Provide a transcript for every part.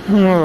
ਵਾਹਿਗੁਰੂ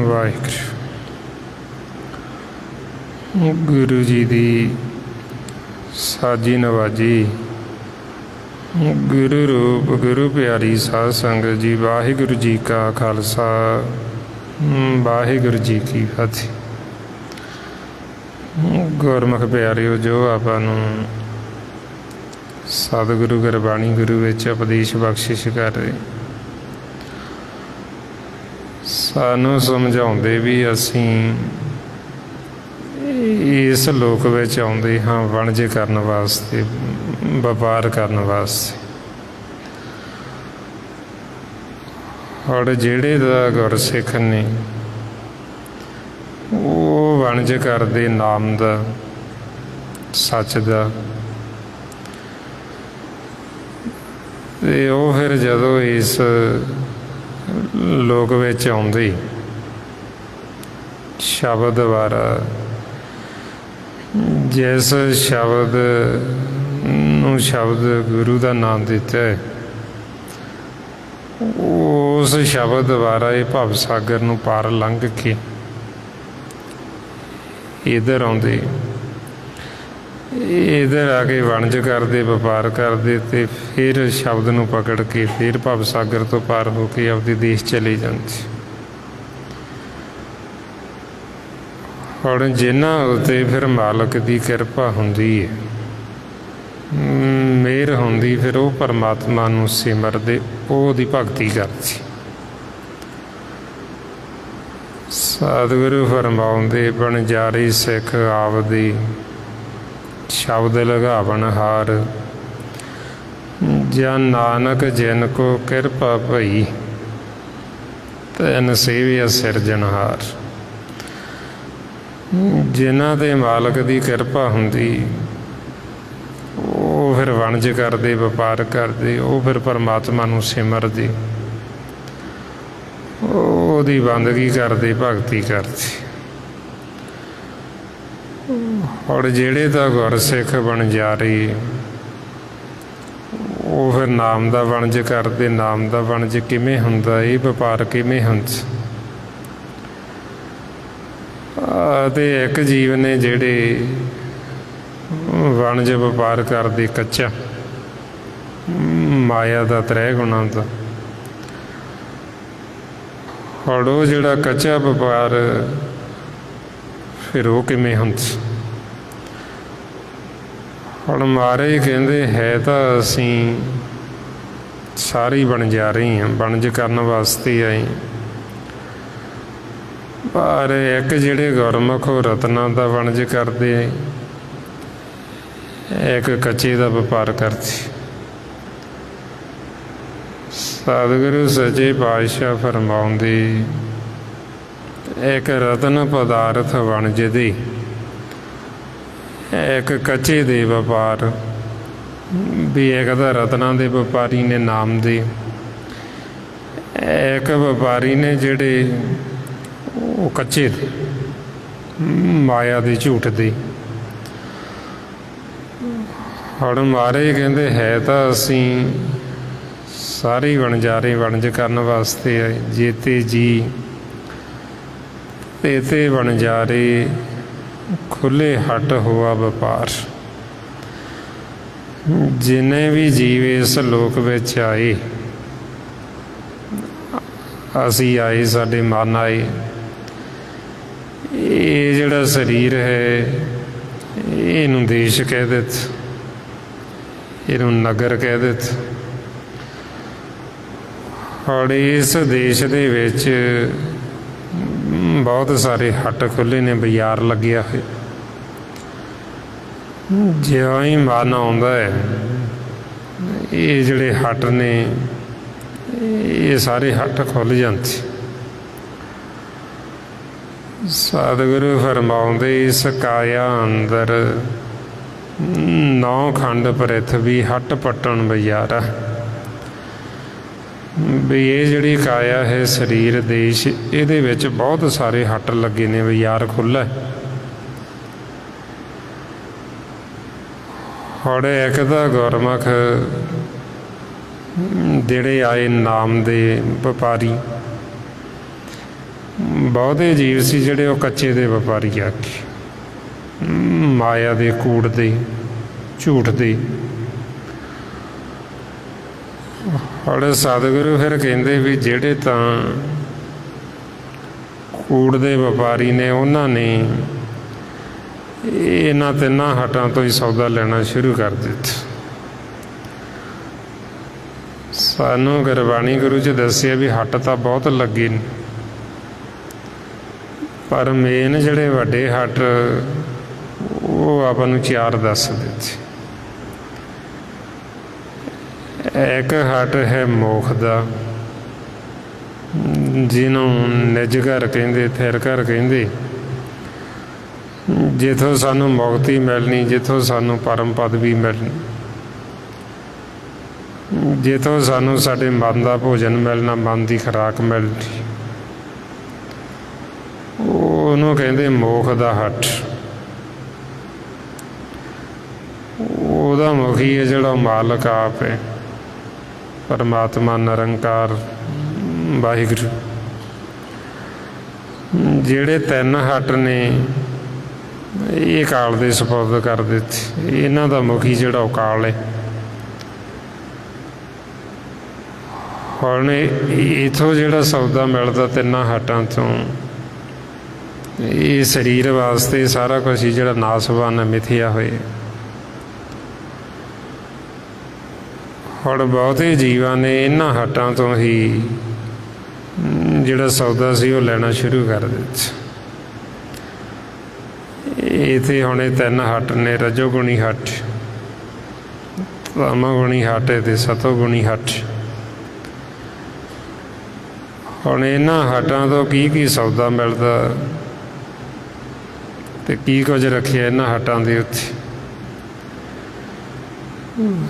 ਵਾਹਿਗੁਰੂ गुरु जी दी साजी नवाजी गुरु रूप गुरु प्यारी साध संगत जी। वाहिगुरु जी का खालसा वाहिगुरु जी की फतेह। गुरमुख प्यारिओ, जो आपां नूं सतगुरु गुरबाणी गुरु विच उपदेश बख्शिश कर रहे, सानूं समझाउंदे भी असीं इस लोक विच आउंदे हाँ वणज करन वास्ते, वपार करन वास्ते। और जिहड़े दा गुरसिख ने वो वणज करदे नाम दा, सच दा, ते वो फिर जदों इस लोक विच आउंदे शब्द द्वारा जिस शब्द नूं शब्द गुरु का नाम दिता है, उस शब्द द्वारा ये भव सागर नूं पार लंघ के इधर आउंदे, इधर आके वणज करते, व्यापार करते, तो फिर शब्द नूं पकड़ के फिर भव सागर तो पार होके अपने देश चले जाते। और जिन्हां उत्ते फिर मालक की किरपा हुंदी है, मेहर हुंदी, फिर वो परमात्मा नूं सिमरदे, ओहदी भगती करदी। सतगुरु फरमाउंदे, बनजारी सिख आवदी शब्द लगावन हार, जन नानक जिन को किरपा भई, तैन सेविया सिरजनहार। जिन्हां ते मालक की किरपा हुंदी, वो फिर वणज करते, व्यापार करते, वो फिर परमात्मा नूं सिमरदे, ओहदी बंदगी करते, भगती करते। और जिहड़े तां गुरसिख बनजारे, ਉਹ ਫਿਰ ਨਾਮ ਦਾ ਵਣਜ ਕਰਦੇ। ਨਾਮ ਦਾ ਵਣਜ ਕਿਵੇਂ ਹੁੰਦਾ, ਇਹ ਵਪਾਰ ਕਿਵੇਂ ਹੁੰਦਾ? ਅਤੇ ਇੱਕ ਜੀਵ ਨੇ ਜਿਹੜੇ ਵਣਜ ਵਪਾਰ ਕਰਦੇ ਕੱਚਾ, ਮਾਇਆ ਦਾ ਤ੍ਰੈ ਗੁਣਾਂ ਦਾ। ਹੁਣ ਉਹ ਜਿਹੜਾ ਕੱਚਾ ਵਪਾਰ ਫਿਰ ਉਹ ਕਿਵੇਂ ਹੁੰਦਾ? ਹੁਣ ਮਹਾਰਾਜ ਕਹਿੰਦੇ ਹੈ ਤਾਂ ਅਸੀਂ ਸਾਰੇ ਵਣਜਾ ਰਹੇ ਹਾਂ, ਵਣਜ ਕਰਨ ਵਾਸਤੇ ਆਏ, ਪਰ ਇੱਕ ਜਿਹੜੇ ਗੁਰਮੁਖ ਉਹ ਰਤਨਾਂ ਦਾ ਵਣਜ ਕਰਦੇ, ਇੱਕ ਕੱਚੇ ਦਾ ਵਪਾਰ ਕਰਦੇ। ਸਤਿਗੁਰੂ ਸੱਚੇ ਪਾਤਸ਼ਾਹ ਫਰਮਾਉਂਦੇ, ਇੱਕ ਰਤਨ ਪਦਾਰਥ ਵਣਜਦੇ, ਇੱਕ ਕੱਚੇ ਦੇ ਵਪਾਰ। ਵੀ ਇੱਕ ਤਾਂ ਰਤਨਾਂ ਦੇ ਵਪਾਰੀ ਨੇ ਨਾਮ ਦੇ, ਇੱਕ ਵਪਾਰੀ ਨੇ ਜਿਹੜੇ ਉਹ ਕੱਚੇ ਦੇ, ਮਾਇਆ ਦੇ, ਝੂਠ ਦੇ। ਹੁਣ ਮਹਾਰਾਜ ਕਹਿੰਦੇ ਹੈ ਤਾਂ ਅਸੀਂ ਸਾਰੇ ਵਣਜਾਰੇ ਵਣਜ ਕਰਨ ਵਾਸਤੇ ਆਏ। ਜੇਤੇ ਜੀ ਤੇ ਵਣਜਾਰੇ, ਖੁੱਲੇ ਹੱਟ ਹੋਆ ਵਪਾਰ। ਜਿੰਨੇ ਵੀ ਜੀਵ ਇਸ ਲੋਕ ਵਿੱਚ ਆਏ, ਅਸੀਂ ਆਏ, ਸਾਡੇ ਮਨ ਆਏ। ਇਹ ਜਿਹੜਾ ਸਰੀਰ ਹੈ ਇਹਨੂੰ ਦੇਸ਼ ਕਹਿ ਦਿੱਤਾ, ਇਹਨੂੰ ਨਗਰ ਕਹਿ ਦਿੱਤਾ। ਔਰ ਇਸ ਦੇਸ਼ ਦੇ ਵਿੱਚ ਬਹੁਤ ਸਾਰੇ ਹੱਟ ਖੁੱਲ੍ਹੇ ਨੇ, ਬਾਜ਼ਾਰ ਲੱਗਿਆ ਹੋਇਆ। ਜਿਉਂ ਹੀ ਮਨ ਆਉਂਦਾ ਹੈ, ਇਹ ਜਿਹੜੇ ਹੱਟ ਨੇ ਇਹ ਸਾਰੇ ਹੱਟ ਖੁੱਲ੍ਹ ਜਾਂਦੇ। ਸਤਿਗੁਰੂ ਫਰਮਾਉਂਦੇ, ਇਸ ਕਾਇਆ ਅੰਦਰ 9 ਖੰਡ ਪ੍ਰਿਥਵੀ ਹੱਟ ਪੱਟਣ ਬਜ਼ਾਰਾ। ਵੀ ਇਹ ਜਿਹੜੀ ਕਾਇਆ ਹੈ, ਸਰੀਰ, ਦੇਸ਼, ਇਹਦੇ ਵਿੱਚ ਬਹੁਤ ਸਾਰੇ ਹੱਟ ਲੱਗੇ ਨੇ, ਬਾਜ਼ਾਰ ਖੁੱਲ੍ਹਾ। ਹੁਣ ਇੱਕ ਤਾਂ ਗੁਰਮੁਖ ਜਿਹੜੇ ਆਏ ਨਾਮ ਦੇ ਵਪਾਰੀ, ਬਹੁਤੇ ਜੀਵ ਸੀ ਜਿਹੜੇ ਉਹ ਕੱਚੇ ਦੇ ਵਪਾਰੀ ਆ ਕੇ, ਮਾਇਆ ਦੇ, ਕੂੜ ਦੇ, ਝੂਠ ਦੇ। ਹੁਣ ਸਤਿਗੁਰੂ ਫਿਰ ਕਹਿੰਦੇ ਵੀ ਜਿਹੜੇ ਤਾਂ ਕੂੜ ਦੇ ਵਪਾਰੀ ਨੇ, ਉਹਨਾਂ ਨੇ ਇਹਨਾਂ 3 ਹੱਟਾਂ ਤੋਂ ਹੀ ਸੌਦਾ ਲੈਣਾ ਸ਼ੁਰੂ ਕਰ ਦਿੱਤਾ। ਸਾਨੂੰ ਗੁਰਬਾਣੀ ਗੁਰੂ 'ਚ ਦੱਸਿਆ ਵੀ ਹੱਟ ਤਾਂ ਬਹੁਤ ਲੱਗੇ ਨੇ, ਪਰ ਮੇਨ ਜਿਹੜੇ ਵੱਡੇ ਹੱਟ ਉਹ ਆਪਾਂ ਨੂੰ 4 ਦੱਸ ਦਿੱਤੇ। ਇੱਕ ਹੱਟ ਹੈ ਮੋਖ ਦਾ, ਜਿਹਨੂੰ ਨਿਜ ਘਰ ਕਹਿੰਦੇ, ਥਿਰ ਘਰ ਕਹਿੰਦੇ। ਜਿੱਥੋਂ ਸਾਨੂੰ ਮੁਕਤੀ ਮਿਲਣੀ, ਜਿੱਥੋਂ ਸਾਨੂੰ ਪਰਮ ਪਦਵੀ ਮਿਲਣੀ, ਜਿੱਥੋਂ ਸਾਨੂੰ ਸਾਡੇ ਮਨ ਦਾ ਭੋਜਨ ਮਿਲਣਾ, ਮਨ ਦੀ ਖੁਰਾਕ ਮਿਲਣੀ, ਉਹਨੂੰ ਕਹਿੰਦੇ ਮੋਖ ਦਾ ਹੱਟ। ਉਹਦਾ ਮੁਖੀ ਹੈ ਜਿਹੜਾ ਮਾਲਕ ਆਪ ਹੈ, ਪਰਮਾਤਮਾ, ਨਿਰੰਕਾਰ ਵਾਹਿਗੁਰੂ। ਜਿਹੜੇ 3 ਹੱਟ ਨੇ ਇਹ ਕਾਲ ਦੇ ਸਪੁਰਦ ਕਰ ਦਿੱਤੇ। ਇਹਨਾਂ ਦਾ ਮੁਖੀ ਜਿਹੜਾ ਉਹ ਕਾਲ ਹੈ। ਹੁਣ ਇੱਥੋਂ ਜਿਹੜਾ ਸੌਦਾ ਮਿਲਦਾ 3 ਹੱਟਾਂ ਤੋਂ, ਇਹ ਸਰੀਰ ਵਾਸਤੇ ਸਾਰਾ ਕੁਛ ਹੀ ਜਿਹੜਾ ਨਾਸਵਾਨ ਮਿਥਿਆ ਹੋਏ। ਹੁਣ ਬਹੁਤੇ ਜੀਵਾਂ ਨੇ ਇਹਨਾਂ ਹੱਟਾਂ ਤੋਂ ਹੀ ਜਿਹੜਾ ਸੌਦਾ ਸੀ ਉਹ ਲੈਣਾ ਸ਼ੁਰੂ ਕਰ ਦਿੱਤਾ। ਇੱਥੇ ਹੁਣ ਇਹ 3 ਹੱਟ ਨੇ, ਰਜੋਗੁਣੀ ਹੱਟ, ਤਮੋਗੁਣੀ ਹੱਟ ਅਤੇ ਸਤੋਗੁਣੀ ਹੱਟ। ਹੁਣ ਇਹਨਾਂ ਹੱਟਾਂ ਤੋਂ ਕੀ ਸੌਦਾ ਮਿਲਦਾ ਅਤੇ ਕੀ ਕੁਝ ਰੱਖਿਆ ਇਹਨਾਂ ਹੱਟਾਂ ਦੇ ਉੱਤੇ।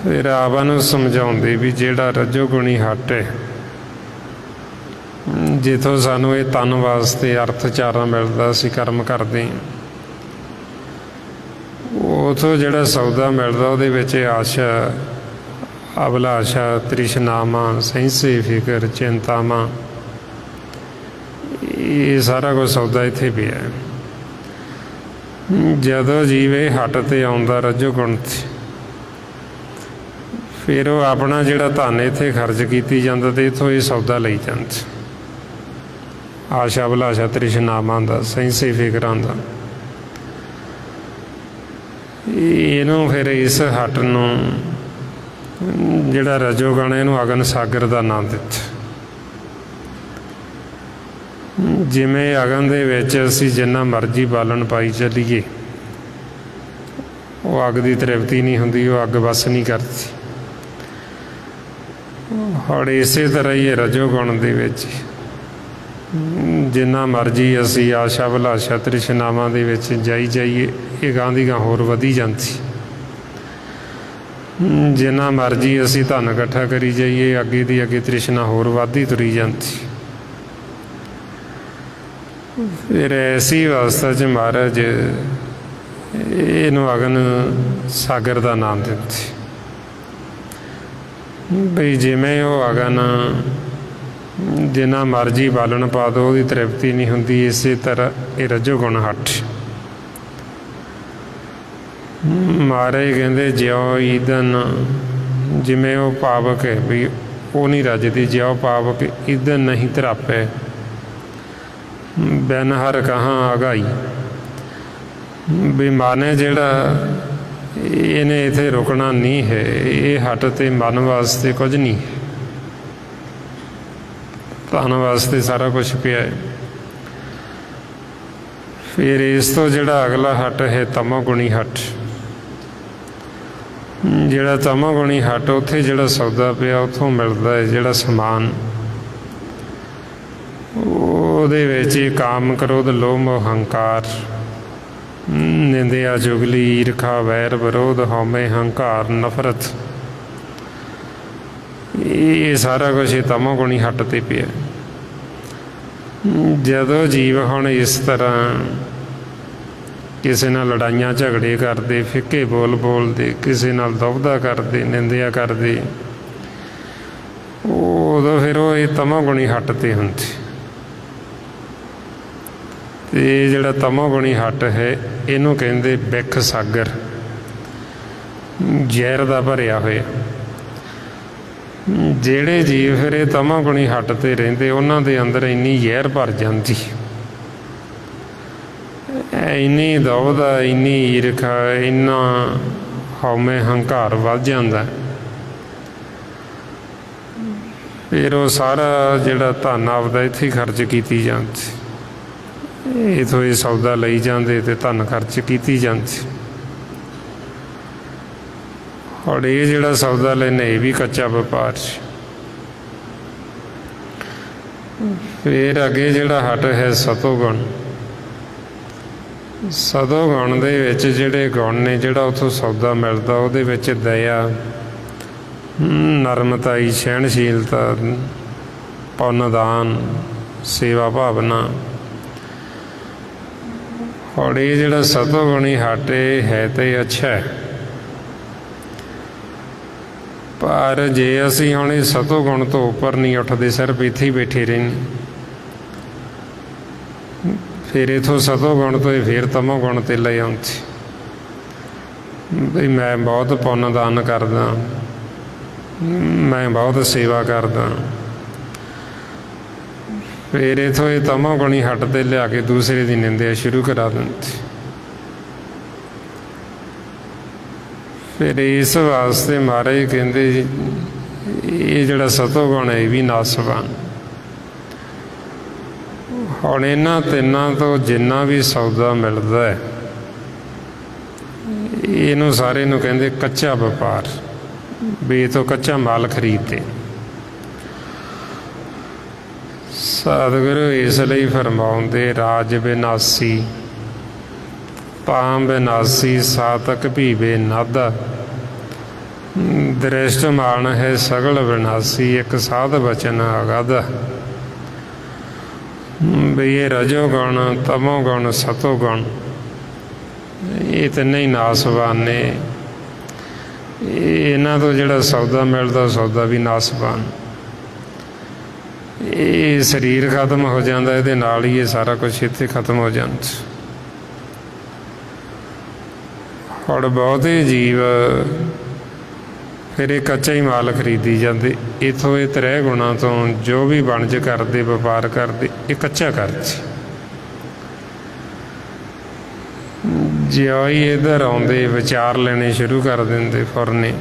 ਫਿਰ ਆਪਾਂ ਨੂੰ ਸਮਝਾਉਂਦੇ ਵੀ ਜਿਹੜਾ ਰਜੋਗੁਣੀ ਹੱਟ ਹੈ, ਜਿੱਥੋਂ ਸਾਨੂੰ ਇਹ ਤਨ ਵਾਸਤੇ ਅਰਥ ਚਾਰਾ ਮਿਲਦਾ, ਅਸੀਂ ਕਰਮ ਕਰਦੇ ਹਾਂ, ਉੱਥੋਂ ਜਿਹੜਾ ਸੌਦਾ ਮਿਲਦਾ ਉਹਦੇ ਵਿੱਚ ਆਸ਼ਾ, ਅਭਿਲਾਸ਼ਾ ਤ੍ਰਿਸ਼ਨਾਵਾਂ ਸਹਿੰਸੇ ਫਿਕਰ ਚਿੰਤਾਵਾਂ, ਇਹ ਸਾਰਾ ਕੁਝ ਸੌਦਾ ਇੱਥੇ ਪਿਆ। ਜਦੋਂ ਜੀਵ ਇਹ ਹੱਟ 'ਤੇ ਆਉਂਦਾ ਰਜੋ ਗੁਣ 'ਤੇ, ਫਿਰ ਉਹ ਆਪਣਾ ਜਿਹੜਾ ਧਨ ਇੱਥੇ ਖਰਚ ਕੀਤੀ ਜਾਂਦਾ ਅਤੇ ਇੱਥੋਂ ਇਹ ਸੌਦਾ ਲਈ ਜਾਂਦਾ, ਆਸ਼ਾ ਅਭਿਲਾਸ਼ਾ ਤ੍ਰਿਸ਼ਨਾਵਾਂ ਦਾ, ਸਹਿੰਸੇ ਫਿਕਰਾਂ ਦਾ। ਇਹਨੂੰ ਫਿਰ ਇਸ ਹੱਟ ਨੂੰ ਜਿਹੜਾ ਰਜੋਗਣ, ਇਹਨੂੰ ਅਗਨ ਸਾਗਰ ਦਾ ਨਾਮ ਦਿੱਤਾ। ਜਿਵੇਂ ਅਗਨ ਦੇ ਵਿੱਚ ਅਸੀਂ ਜਿੰਨਾ ਮਰਜ਼ੀ ਬਾਲਣ ਪਾਈ ਚੱਲੀਏ, ਉਹ ਅੱਗ ਦੀ ਤ੍ਰਿਪਤੀ ਨਹੀਂ ਹੁੰਦੀ, ਉਹ ਅੱਗ ਵੱਸ ਨਹੀਂ ਕਰਦੀ। ਹੁਣ ਇਸੇ ਤਰ੍ਹਾਂ ਹੀ ਇਹ ਰਜੋਗੁਣ ਦੇ ਵਿੱਚ ਜਿੰਨਾ ਮਰਜ਼ੀ ਅਸੀਂ ਆਸ਼ਾ ਅਭਿਲਾਸ਼ਾ ਤ੍ਰਿਸ਼ਨਾਵਾਂ ਦੇ ਵਿੱਚ ਜਾਈਏ, ਇਹ ਗਾਂ ਦੀ ਗਾਂ ਹੋਰ ਵਧੀ ਜਾਂਦੀ। ਜਿੰਨਾ ਮਰਜ਼ੀ ਅਸੀਂ ਧਨ ਇਕੱਠਾ ਕਰੀ ਜਾਈਏ, ਅੱਗੇ ਦੀ ਅੱਗੇ ਤ੍ਰਿਸ਼ਨਾ ਹੋਰ ਵੱਧਦੀ ਤੁਰੀ ਜਾਂਦੀ। ਫਿਰ ਐਸੀ ਅਵਸਥਾ 'ਚ ਮਹਾਰਾਜ ਇਹਨੂੰ ਅਗਨ ਸਾਗਰ ਦਾ ਨਾਮ ਦਿੰਦੇ। ਬਈ ਜਿਵੇਂ ਉਹ ਅਗਨ ਜਿੰਨਾ ਮਰਜ਼ੀ ਬਾਲਣ ਪਾ ਦਿਓ, ਉਹਦੀ ਤ੍ਰਿਪਤੀ ਨਹੀਂ ਹੁੰਦੀ, ਇਸੇ ਤਰ੍ਹਾਂ ਇਹ ਰਜੋਗੁਣ ਹੱਟ। ਮਹਾਰਾਜ ਕਹਿੰਦੇ ਜਿਉਂ ਈਂਧਨ, ਜਿਵੇਂ ਉਹ ਪਾਵਕ ਹੈ ਵੀ ਉਹ ਨਹੀਂ ਰੱਜਦੀ, ਜਿਉਂ ਪਾਵਕ ਈਂਧਨ ਨਹੀਂ ਧਰਾਪੈ, ਬਿਨ ਹਰ ਕਹਾਂ ਅਗਾਈ। ਵੀ ਮਾਨੇ ਜਿਹੜਾ ਇਹਨੇ ਇੱਥੇ ਰੁਕਣਾ ਨਹੀਂ ਹੈ, ਇਹ ਹੱਟ 'ਤੇ ਮਨ ਵਾਸਤੇ ਕੁਝ ਨਹੀਂ, ਧਨ ਵਾਸਤੇ ਸਾਰਾ ਕੁਛ ਪਿਆ ਹੈ। ਫਿਰ ਇਸ ਤੋਂ ਜਿਹੜਾ ਅਗਲਾ ਹੱਟ ਹੈ ਤਮੋਗੁਣੀ ਹੱਟ। ਜਿਹੜਾ ਤਮੋਗੁਣੀ ਹੱਟ, ਉੱਥੇ ਜਿਹੜਾ ਸੌਦਾ ਪਿਆ ਉੱਥੋਂ ਮਿਲਦਾ ਹੈ ਜਿਹੜਾ ਸਮਾਨ, ਉਹਦੇ ਵਿੱਚ ਕਾਮ ਕ੍ਰੋਧ ਲੋਭ ਮੋਹ ਹੰਕਾਰ, ਨਿੰਦਿਆ ਚੁਗਲੀ ਈਰਖਾ ਵੈਰ ਵਿਰੋਧ ਹਉਮੈ ਹੰਕਾਰ ਨਫ਼ਰਤ, ਇਹ ਸਾਰਾ ਕੁਛ ਇਹ ਤਮੋਗੁਣੀ ਹੱਟ 'ਤੇ ਪਿਆ। ਜਦੋਂ ਜੀਵ ਹੁਣ ਇਸ ਤਰ੍ਹਾਂ ਕਿਸੇ ਨਾਲ ਲੜਾਈਆਂ ਝਗੜੇ ਕਰਦੇ, ਫਿੱਕੇ ਬੋਲ ਬੋਲਦੇ, ਕਿਸੇ ਨਾਲ ਦੁਵਿਧਾ ਕਰਦੇ, ਨਿੰਦਿਆ ਕਰਦੇ, ਉਦੋਂ ਫਿਰ ਉਹ ਇਹ ਤਮੋਗੁਣੀ ਹੱਟ 'ਤੇ ਹੁੰਦੇ। ਅਤੇ ਜਿਹੜਾ ਤਮੋਗੁਣੀ ਹੱਟ ਹੈ, ਇਹਨੂੰ ਕਹਿੰਦੇ ਬਿਖ ਸਾਗਰ, ਜ਼ਹਿਰ ਦਾ ਭਰਿਆ ਹੋਇਆ। ਜਿਹੜੇ ਜੀਵ ਫਿਰ ਇਹ ਤਮੋਗੁਣੀ ਹੱਟ 'ਤੇ ਰਹਿੰਦੇ, ਉਹਨਾਂ ਦੇ ਅੰਦਰ ਇੰਨੀ ਜ਼ਹਿਰ ਭਰ ਜਾਂਦੀ, ਇੰਨੀ ਦੁਵਿਧਾ, ਇੰਨੀ ਈਰਖਾ, ਇੰਨਾ ਹਉਮੈ ਹੰਕਾਰ ਵੱਧ ਜਾਂਦਾ। ਫਿਰ ਉਹ ਸਾਰਾ ਜਿਹੜਾ ਧਨ ਆਪਦਾ ਇੱਥੇ ਖਰਚ ਕੀਤੀ ਜਾਂਦੀ, ਇੱਥੋਂ ਇਹ ਸੌਦਾ ਲਈ ਜਾਂਦੇ ਅਤੇ ਧਨ ਖਰਚ ਕੀਤੀ ਜਾਂਦੀ। ਔਰ ਇਹ ਜਿਹੜਾ ਸੌਦਾ ਲੈਂਦੇ, ਇਹ ਵੀ ਕੱਚਾ ਵਪਾਰ। ਫਿਰ ਅੱਗੇ ਜਿਹੜਾ ਹੱਟ ਹੈ ਸਤੋਗੁਣ। ਸਤੋਗੁਣ ਦੇ ਵਿੱਚ ਜਿਹੜੇ ਗੁਣ ਨੇ, ਜਿਹੜਾ ਉੱਥੋਂ ਸੌਦਾ ਮਿਲਦਾ, ਉਹਦੇ ਵਿੱਚ ਦਇਆ, ਨਰਮਤਾਈ, ਸਹਿਣਸ਼ੀਲਤਾ, ਪੁੰਨਦਾਨ, ਸੇਵਾ ਭਾਵਨਾ। ਔਰ ਇਹ ਜਿਹੜਾ ਸਤੋਗੁਣੀ ਹੱਟ ਹੈ ਤਾਂ ਅੱਛਾ ਹੈ, ਪਰ ਜੇ ਅਸੀਂ ਹੁਣ ਇਹ ਸਤੋਗੁਣ ਤੋਂ ਉੱਪਰ ਨਹੀਂ ਉੱਠਦੇ, ਸਿਰਫ ਇੱਥੇ ਹੀ ਬੈਠੇ ਰਹਿੰਦੇ, ਫਿਰ ਇੱਥੋਂ ਸਤੋਗੁਣ ਤੋਂ ਫਿਰ ਤਮੋਗੁਣ 'ਤੇ ਲੈ ਆਉਂਦੇ। ਬਈ ਮੈਂ ਬਹੁਤ ਪੁੰਨਦਾਨ ਕਰਦਾ, ਮੈਂ ਬਹੁਤ ਸੇਵਾ ਕਰਦਾ, ਫਿਰ ਇੱਥੋਂ ਇਹ ਤਮੋਗੁਣੀ ਹੱਟ 'ਤੇ ਲਿਆ ਕੇ ਦੂਸਰੇ ਦੀ ਨਿੰਦਿਆ ਸ਼ੁਰੂ ਕਰਾ ਦਿੰਦੇ। ਫਿਰ ਇਸ ਵਾਸਤੇ ਮਹਾਰਾਜ ਕਹਿੰਦੇ ਇਹ ਜਿਹੜਾ ਸਤੋਗੁਣ ਹੈ, ਇਹ ਵੀ ਨਾਸਵਾਨ। ਹੁਣ ਇਹਨਾਂ ਤਿੰਨਾਂ ਤੋਂ ਜਿੰਨਾ ਵੀ ਸੌਦਾ ਮਿਲਦਾ ਹੈ, ਇਹਨੂੰ ਸਾਰੇ ਨੂੰ ਕਹਿੰਦੇ ਕੱਚਾ ਵਪਾਰ, ਵੀ ਇਹ ਤੋਂ ਕੱਚਾ ਮਾਲ ਖਰੀਦਦੇ। ਸਤਿਗੁਰੂ ਇਸ ਲਈ ਫਰਮਾਉਂਦੇ, ਰਾਜ ਵਿਨਾਸੀ ਪਾਮ ਵਿਨਾਸੀ ਸਾਤਕ ਭੀਵੇ ਨਾਦਾ, ਦ੍ਰਿਸ਼ਟ ਮਾਨ ਹੈ ਸਗਲ ਵਿਨਾਸੀ ਇੱਕ ਸਾਧ ਬਚਨ ਅਗਾਧਾ। ਵੀ ਇਹ ਰਜੋਗੁਣ, ਤਮੋਗੁਣ, ਸਤੋਗੁਣ, ਇਹ ਤਿੰਨੇ ਹੀ ਨਾਸਵਾਨ ਨੇ। ਇਹਨਾਂ ਤੋਂ ਜਿਹੜਾ ਸੌਦਾ ਮਿਲਦਾ ਸੌਦਾ ਵੀ ਨਾਸਵਾਨ। ਇਹ ਸਰੀਰ ਖਤਮ ਹੋ ਜਾਂਦਾ, ਇਹਦੇ ਨਾਲ ਹੀ ਇਹ ਸਾਰਾ ਕੁਛ ਇੱਥੇ ਖਤਮ ਹੋ ਜਾਂਦਾ। ਹੁਣ ਬਹੁਤੇ ਜੀਵ ਫਿਰ ਇਹ ਕੱਚਾ ਹੀ ਮਾਲ ਖਰੀਦੀ ਜਾਂਦੇ। ਇੱਥੋਂ ਇਹ 3 ਗੁਣਾਂ ਤੋਂ ਜੋ ਵੀ ਵਣਜ ਕਰਦੇ, ਵਪਾਰ ਕਰਦੇ, ਇਹ ਕੱਚਾ ਕਰਦੇ। ਜਿਉਂ ਹੀ ਇੱਧਰ ਆਉਂਦੇ ਵਿਚਾਰ ਲੈਣੇ ਸ਼ੁਰੂ ਕਰ ਦਿੰਦੇ ਫੁਰਨੇ,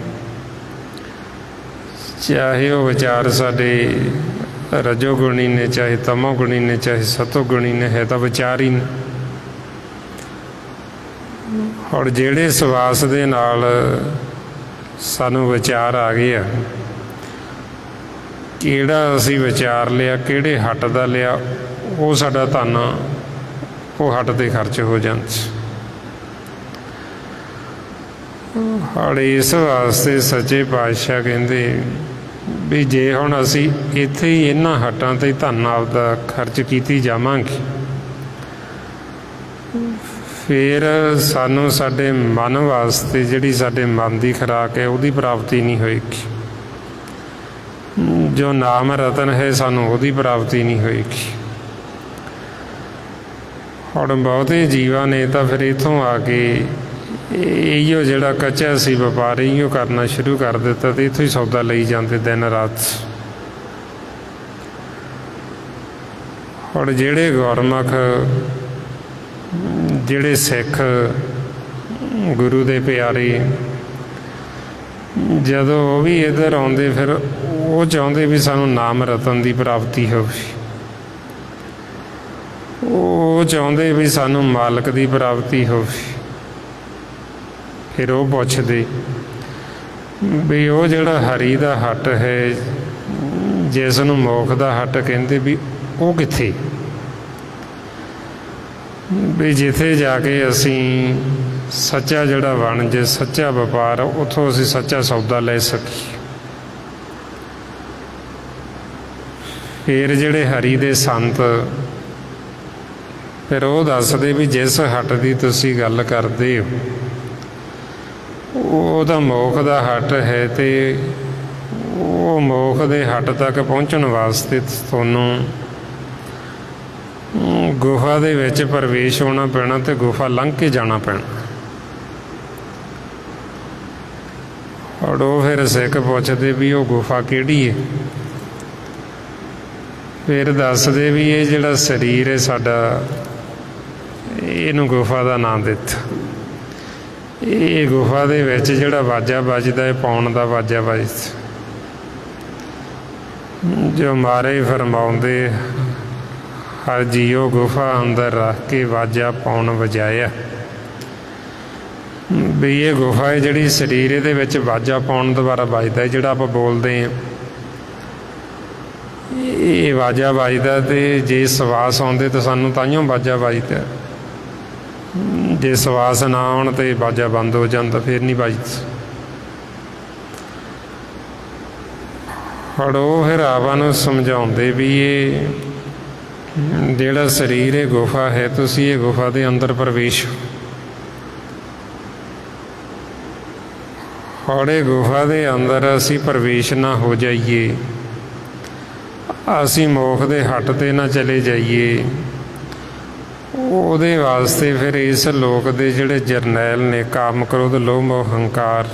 ਚਾਹੇ ਉਹ ਵਿਚਾਰ ਸਾਡੇ ਰਜੋਗੁਣੀ ਨੇ, ਚਾਹੇ ਤਮੋਗੁਣੀ ਨੇ, ਚਾਹੇ ਸਤੋਗੁਣੀ ਨੇ, ਹੈ ਤਾਂ ਵਿਚਾਰ ਹੀ ਨੇ। ਹੁਣ ਜਿਹੜੇ ਸਵਾਸ ਦੇ ਨਾਲ ਸਾਨੂੰ ਵਿਚਾਰ ਆ ਗਏ ਆ, ਕਿਹੜਾ ਅਸੀਂ ਵਿਚਾਰ ਲਿਆ, ਕਿਹੜੇ ਹੱਟ ਦਾ ਲਿਆ, ਉਹ ਸਾਡਾ ਧਨ ਉਹ ਹੱਟ 'ਤੇ ਖਰਚ ਹੋ ਜਾਂਦਾ। ਹੁਣ ਇਸ ਵਾਸਤੇ ਸੱਚੇ ਪਾਤਸ਼ਾਹ ਕਹਿੰਦੇ ਵੀ ਜੇ ਹੁਣ ਅਸੀਂ ਇੱਥੇ ਹੀ ਇਹਨਾਂ ਹੱਟਾਂ 'ਤੇ ਧਨ ਆਪਦਾ ਖਰਚ ਕੀਤੀ ਜਾਵਾਂਗੇ, ਫਿਰ ਸਾਨੂੰ ਸਾਡੇ ਮਨ ਵਾਸਤੇ ਜਿਹੜੀ ਸਾਡੇ ਮਨ ਦੀ ਖੁਰਾਕ ਹੈ ਉਹਦੀ ਪ੍ਰਾਪਤੀ ਨਹੀਂ ਹੋਏਗੀ। ਜੋ ਨਾਮ ਰਤਨ ਹੈ ਸਾਨੂੰ ਉਹਦੀ ਪ੍ਰਾਪਤੀ ਨਹੀਂ ਹੋਏਗੀ। ਹੁਣ ਬਹੁਤੇ ਜੀਵਾਂ ਨੇ ਤਾਂ ਫਿਰ ਇੱਥੋਂ ਆ ਕੇ ਇਹੋ ਜਿਹੜਾ ਕੱਚਾ ਸੀ ਵਪਾਰ ਇਹੋ ਕਰਨਾ ਸ਼ੁਰੂ ਕਰ ਦਿੱਤਾ, ਅਤੇ ਇੱਥੋਂ ਹੀ ਸੌਦਾ ਲਈ ਜਾਂਦੇ ਦਿਨ ਰਾਤ। ਹੁਣ ਜਿਹੜੇ ਗੁਰਮੁਖ, ਜਿਹੜੇ ਸਿੱਖ ਗੁਰੂ ਦੇ ਪਿਆਰੇ, ਜਦੋਂ ਉਹ ਵੀ ਇੱਧਰ ਆਉਂਦੇ ਫਿਰ ਉਹ ਚਾਹੁੰਦੇ ਵੀ ਸਾਨੂੰ ਨਾਮ ਰਤਨ ਦੀ ਪ੍ਰਾਪਤੀ ਹੋਵੇ। ਉਹ ਚਾਹੁੰਦੇ ਵੀ ਸਾਨੂੰ ਮਾਲਕ ਦੀ ਪ੍ਰਾਪਤੀ ਹੋਵੇ। ਫਿਰ ਉਹ ਪੁੱਛਦੇ ਵੀ ਉਹ ਜਿਹੜਾ ਹਰੀ ਦਾ ਹੱਟ ਹੈ, ਜਿਸ ਨੂੰ ਮੋਖ ਦਾ ਹੱਟ ਕਹਿੰਦੇ, ਵੀ ਉਹ ਕਿੱਥੇ? ਵੀ ਜਿੱਥੇ ਜਾ ਕੇ ਅਸੀਂ ਸੱਚਾ ਜਿਹੜਾ ਵਣਜ, ਸੱਚਾ ਵਪਾਰ, ਉੱਥੋਂ ਅਸੀਂ ਸੱਚਾ ਸੌਦਾ ਲੈ ਸਕੀਏ। ਫਿਰ ਜਿਹੜੇ ਹਰੀ ਦੇ ਸੰਤ ਫਿਰ ਉਹ ਦੱਸਦੇ ਵੀ ਜਿਸ ਹੱਟ ਦੀ ਤੁਸੀਂ ਗੱਲ ਕਰਦੇ ਹੋ ਉਹਦਾ ਮੋਖ ਦਾ ਹੱਟ ਹੈ, ਅਤੇ ਉਹ ਮੋਖ ਦੇ ਹੱਟ ਤੱਕ ਪਹੁੰਚਣ ਵਾਸਤੇ ਤੁਹਾਨੂੰ ਗੁਫਾ ਦੇ ਵਿੱਚ ਪ੍ਰਵੇਸ਼ ਹੋਣਾ ਪੈਣਾ ਅਤੇ ਗੁਫਾ ਲੰਘ ਕੇ ਜਾਣਾ ਪੈਣਾ। ਔਰ ਉਹ ਫਿਰ ਸਿੱਖ ਪੁੱਛਦੇ ਵੀ ਉਹ ਗੁਫਾ ਕਿਹੜੀ ਹੈ? ਫਿਰ ਦੱਸਦੇ ਵੀ ਇਹ ਜਿਹੜਾ ਸਰੀਰ ਹੈ ਸਾਡਾ, ਇਹਨੂੰ ਗੁਫਾ ਦਾ ਨਾਮ ਦਿੱਤਾ। ਇਹ ਗੁਫਾ ਦੇ ਵਿੱਚ ਜਿਹੜਾ ਵਾਜਾ ਵੱਜਦਾ ਹੈ, ਪਾਉਣ ਦਾ ਵਾਜਾ ਵੱਜਦਾ, ਜੋ ਮਾਰੇ ਫਰਮਾਉਂਦੇ ਹਰ ਜੀਓ ਗੁਫਾ ਅੰਦਰ ਰੱਖ ਕੇ ਵਾਜਾ ਪਾਉਣ ਵਜਾਇਆ। ਵੀ ਇਹ ਗੁਫਾ ਹੈ ਜਿਹੜੀ ਸਰੀਰ, ਇਹਦੇ ਵਿੱਚ ਵਾਜਾ ਪਾਉਣ ਦੁਆਰਾ ਵੱਜਦਾ। ਜਿਹੜਾ ਆਪਾਂ ਬੋਲਦੇ ਹਾਂ ਇਹ ਵਾਜਾ ਵੱਜਦਾ, ਅਤੇ ਜੇ ਸਵਾਸ ਆਉਂਦੇ ਤਾਂ ਸਾਨੂੰ ਤਾਂਹੀਓ ਵਾਜਾ ਵੱਜਦਾ। ਜੇ ਸਵਾਸ ਨਾ ਆਉਣ ਤਾਂ ਵਾਜਾ ਬੰਦ ਹੋ ਜਾਂਦਾ, ਫਿਰ ਨਹੀਂ ਵੱਜਦਾ। ਹੁਣ ਉਹ ਫਿਰ ਆਪਾਂ ਨੂੰ ਸਮਝਾਉਂਦੇ ਵੀ ਇਹ ਜਿਹੜਾ ਸਰੀਰ ਇਹ ਗੁਫਾ ਹੈ, ਤੁਸੀਂ ਇਹ ਗੁਫਾ ਦੇ ਅੰਦਰ ਪ੍ਰਵੇਸ਼। ਹੁਣ ਇਹ ਗੁਫਾ ਦੇ ਅੰਦਰ ਅਸੀਂ ਪ੍ਰਵੇਸ਼ ਨਾ ਹੋ ਜਾਈਏ, ਅਸੀਂ ਮੋਖ ਦੇ ਹੱਟ 'ਤੇ ਨਾ ਚਲੇ ਜਾਈਏ, ਉਹਦੇ ਵਾਸਤੇ ਫਿਰ ਇਸ ਲੋਕ ਦੇ ਜਿਹੜੇ ਜਰਨੈਲ ਨੇ, ਕਾਮ, ਕ੍ਰੋਧ, ਲੋਭ, ਮੋਹ, ਹੰਕਾਰ,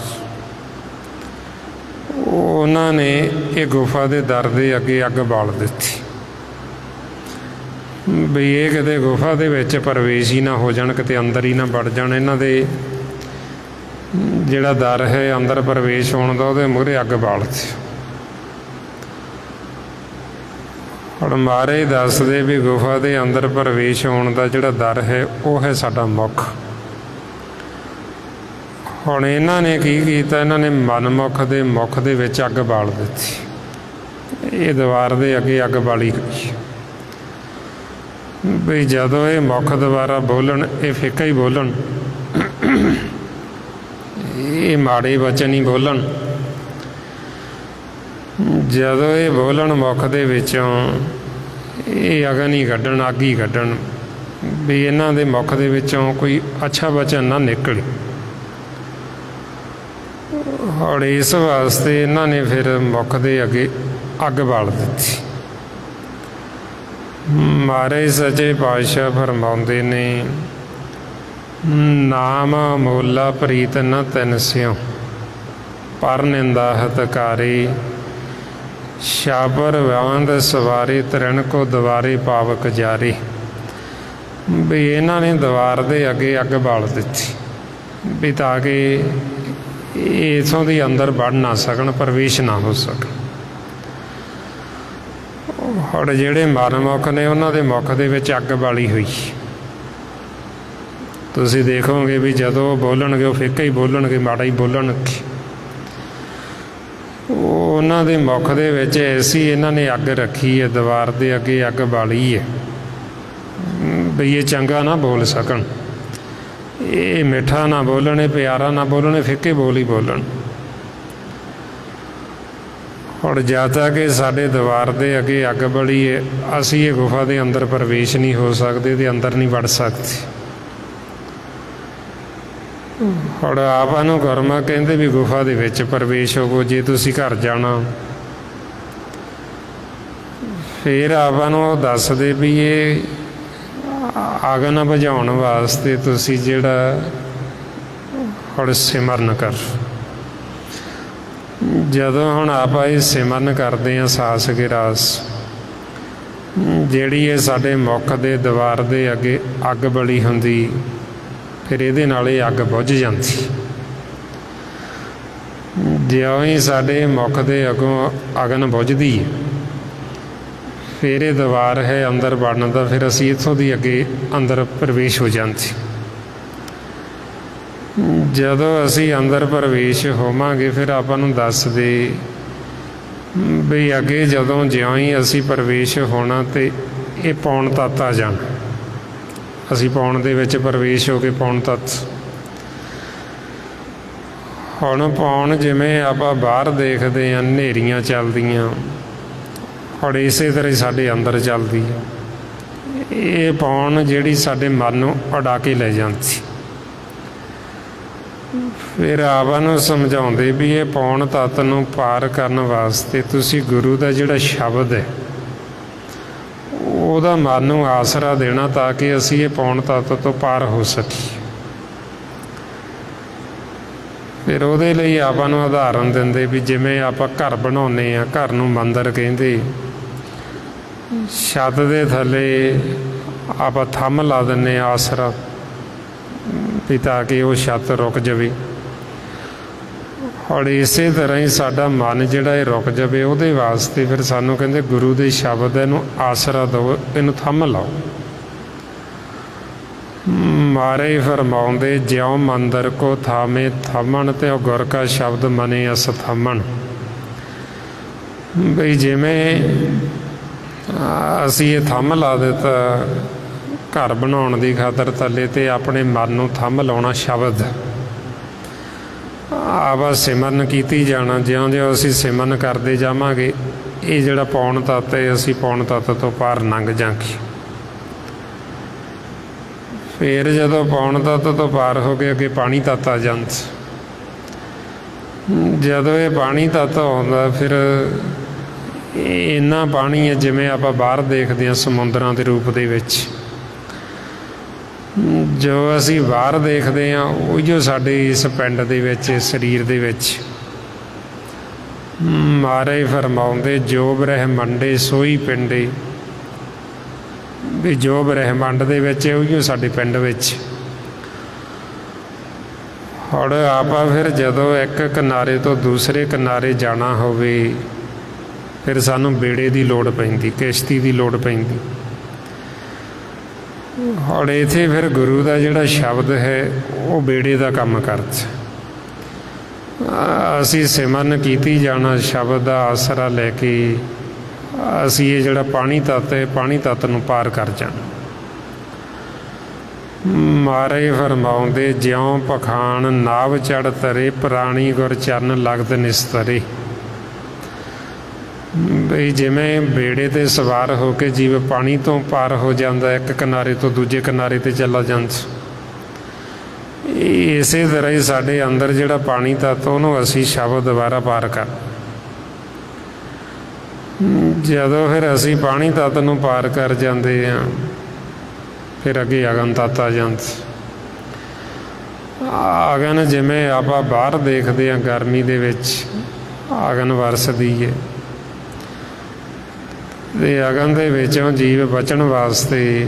ਉਹਨਾਂ ਨੇ ਇਹ ਗੁਫਾ ਦੇ ਦਰ ਦੇ ਅੱਗੇ ਅੱਗ ਬਾਲ ਦਿੱਤੀ ਵੀ ਇਹ ਕਿਤੇ ਗੁਫਾ ਦੇ ਵਿੱਚ ਪ੍ਰਵੇਸ਼ ਹੀ ਨਾ ਹੋ ਜਾਣ, ਕਿਤੇ ਅੰਦਰ ਹੀ ਨਾ ਵੜ ਜਾਣ। ਇਹਨਾਂ ਦੇ ਜਿਹੜਾ ਦਰ ਹੈ ਅੰਦਰ ਪ੍ਰਵੇਸ਼ ਹੋਣ ਦਾ, ਉਹਦੇ ਮੂਹਰੇ ਅੱਗ ਬਾਲ ਦਿੱਤੀ। ਹੁਣ ਮਹਾਰਾਜ ਦੱਸਦੇ ਵੀ ਗੁਫਾ ਦੇ ਅੰਦਰ ਪ੍ਰਵੇਸ਼ ਹੋਣ ਦਾ ਜਿਹੜਾ ਦਰ ਹੈ ਉਹ ਹੈ ਸਾਡਾ ਮੁੱਖ। ਹੁਣ ਇਹਨਾਂ ਨੇ ਕੀ ਕੀਤਾ, ਇਹਨਾਂ ਨੇ ਮਨਮੁੱਖ ਦੇ ਮੁੱਖ ਦੇ ਵਿੱਚ ਅੱਗ ਬਾਲ ਦਿੱਤੀ। ਇਹ ਦੀਵਾਰ ਦੇ ਅੱਗੇ ਅੱਗ ਬਾਲੀ ਹੋਈ ਵੀ ਜਦੋਂ ਇਹ ਮੁੱਖ ਦੁਬਾਰਾ ਬੋਲਣ, ਇਹ ਫਿੱਕਾ ਹੀ ਬੋਲਣ, ਇਹ ਮਾੜੇ ਵਚਨ ਹੀ ਬੋਲਣ। ਜਦੋਂ ਇਹ ਬੋਲਣ ਮੁੱਖ ਦੇ ਵਿੱਚੋਂ, ਇਹ ਅਗਨ ਹੀ ਕੱਢਣ, ਅੱਗ ਹੀ ਕੱਢਣ, ਵੀ ਇਹਨਾਂ ਦੇ ਮੁੱਖ ਦੇ ਵਿੱਚੋਂ ਕੋਈ ਅੱਛਾ ਵਚਨ ਨਾ ਨਿਕਲੇ। और इस वास्ते इन्होंने फिर मुख दे अगे अग बाल दी। महाराज सच्चे पातशाह फरमाउंदे ने, नाम मोला प्रीत न तिन स्यों, पर निंदा हतकारी, शाबर वांद सवारे, तरण को दवारे पावक जारे। भी इन्होंने दवार दे अगे अग बाल दी भी ताकि इथों दी अंदर बढ़ ना सकन, प्रवेश ना हो सकन। और जिहड़े मनमुख ने उन्हां दे मुख दे विच अग बाली हुई। तुसीं देखोगे भी जदों बोलणगे वो फिक्का ही बोलणगे, माड़ा ही बोलणगे। उन्हां दे मुख दे विच ऐसी इन्हां ने अग रखी है, दीवार दे अगे अग बाली है भी ये चंगा ना बोल सकन, ये मिठा ना बोलने, प्यारा ना बोलने, फिक्के बोल ही बोलन। और जद तक साडे दीवार दे अगे अग बली है, असीं ये गुफा दे अंदर प्रवेश नहीं हो सकते, ते अंदर नहीं वड़ सकते। और आपां नूं गुरमख कहंदे भी गुफा दे विच प्रवेश होवो। जे तुसीं घर जाना फिर आपां नूं दसदे भी ये अग बुझाउण वास्ते तुसीं जिहड़ा हुण सिमरन कर। जदों हुण आपां इह सिमरन करदे हां सास गिरास, जिहड़ी ये साडे मुख दे दीवार दे अगे अग बली हुंदी, फिर इहदे नाल इह अग बुझ जांदी। जिउं ही साडे मुख दे अगों अगन बुझदी है, फिर ये दीवार है अंदर वड़न दा, फिर असीं इत्थों दी अगे अंदर प्रवेश हो जांदी। जदों असीं अंदर प्रवेश होवांगे फिर आपां नूं दसदे भी अगे जदों जिउं ही असीं प्रवेश होना ते ये पौण तत्त आ जाना। असीं पौण दे विच प्रवेश हो के पौण तत्त। हुण पौण जिवें आपां बाहर देखदे हां हनेरियां चलदियां, और इस तरह साडे अंदर चलदी है। ये पौण जिहड़ी साडे मन नूं उड़ा के लै जांदी। फिर आपां नूं समझाउंदे भी ये पौण तत्त नूं पार करन वास्ते तुसीं गुरु दा जिहड़ा शब्द है ਉਹਦਾ मन नूं आसरा देना, ताकि असीं ये पौण तत्त तो पार हो सकीए। फिर ਉਹਦੇ ਲਈ आपां नूं उदाहरण दिंदे भी जिवें आपां घर बनाउने आ, घर नूं मंदिर ਕਹਿੰਦੇ, छत दे थले आपां थंम ला दिंदे आसरा भी ताकि वो छत रुक जाए। और इस तरह ही साडा मन जिहड़ा रुक जाए, उहदे वास्ते फिर सानूं कहंदे गुरु दे शब्द इहनूं आसरा दो, इहनूं थंम लाओ। मारे फरमाउंदे ज्यों मंदिर को थामे थमन, ते गुर का शब्द मने अस थमन। बई जिवें असीं ये थंम ला दिता घर बनाउण दी खातर थल्ले, ते अपने मन नूं थंम लाउणा शब्द आवा सिमरन कीती जाना। ज्यों-ज्यों असीं सिमरन करते जावांगे, ये जिहड़ा पौण तत्त है, असीं पौण तत्त तो पार लंघ जांगे। फिर जदों पौण तत्त तो पार हो गए अगे पानी तत्त आ जांदा। जदों ये पानी तत्त आउंदा फिर इन्ना पानी है जिवें आपां बाहर देखदे हां समुंदरां दे रूप दे विच। जो असीं बाहर देखते हैं उहिओ साडे इस पिंड दे विच, शरीर दे विच। महाराज फरमाउंदे जो ब्रह्मंडे सोई पिंडे, भी जो ब्रह्मंड दे विच उहिओ साडे पिंड विच। और आपां फिर जदों एक किनारे तो दूसरे किनारे जाना होवे, फिर सानूं बेड़े की लोड़ पैंदी, किश्ती की लोड़ पैंदी। और इत्थे फिर गुरु का जिहड़ा शब्द है वो बेड़े का काम करदा। असीं सिमरन कीती जाना, शब्द का आसरा लैके असीं ये जिहड़ा पानी तत्त है, पानी तत्त नूं पार कर जाना। महाराज फरमाउंदे ज्यों पखान नाव चढ़ तरे, प्राणी गुर चरण लगत निस्तरे। बई जिवें बेड़े ते सवार होके जीव पानी तो पार हो जाता, एक किनारे तो दूजे किनारे ते चला जाता, ਇਸੇ ਤਰ੍ਹਾਂ ਹੀ ਸਾਡੇ ਅੰਦਰ ਜਿਹੜਾ ਪਾਣੀ ਤੱਤ ਉਹਨੂੰ ਅਸੀਂ ਸ਼ਬਦ ਦੁਆਰਾ ਪਾਰ ਕਰ। ਜਦੋਂ ਫਿਰ ਅਸੀਂ ਪਾਣੀ ਤੱਤ ਨੂੰ ਪਾਰ ਕਰ ਜਾਂਦੇ ਹਾਂ ਫਿਰ ਅੱਗੇ ਅਗਨ ਤੱਤ ਆ ਜਾਂਦਾ। ਅਗਨ ਜਿਵੇਂ ਆਪਾਂ ਬਾਹਰ ਦੇਖਦੇ ਹਾਂ ਗਰਮੀ ਦੇ ਵਿੱਚ ਅਗਨ ਵਰਸਦੀ ਹੈ ਅਤੇ ਅਗਨ ਦੇ ਵਿੱਚੋਂ ਜੀਵ ਬਚਣ ਵਾਸਤੇ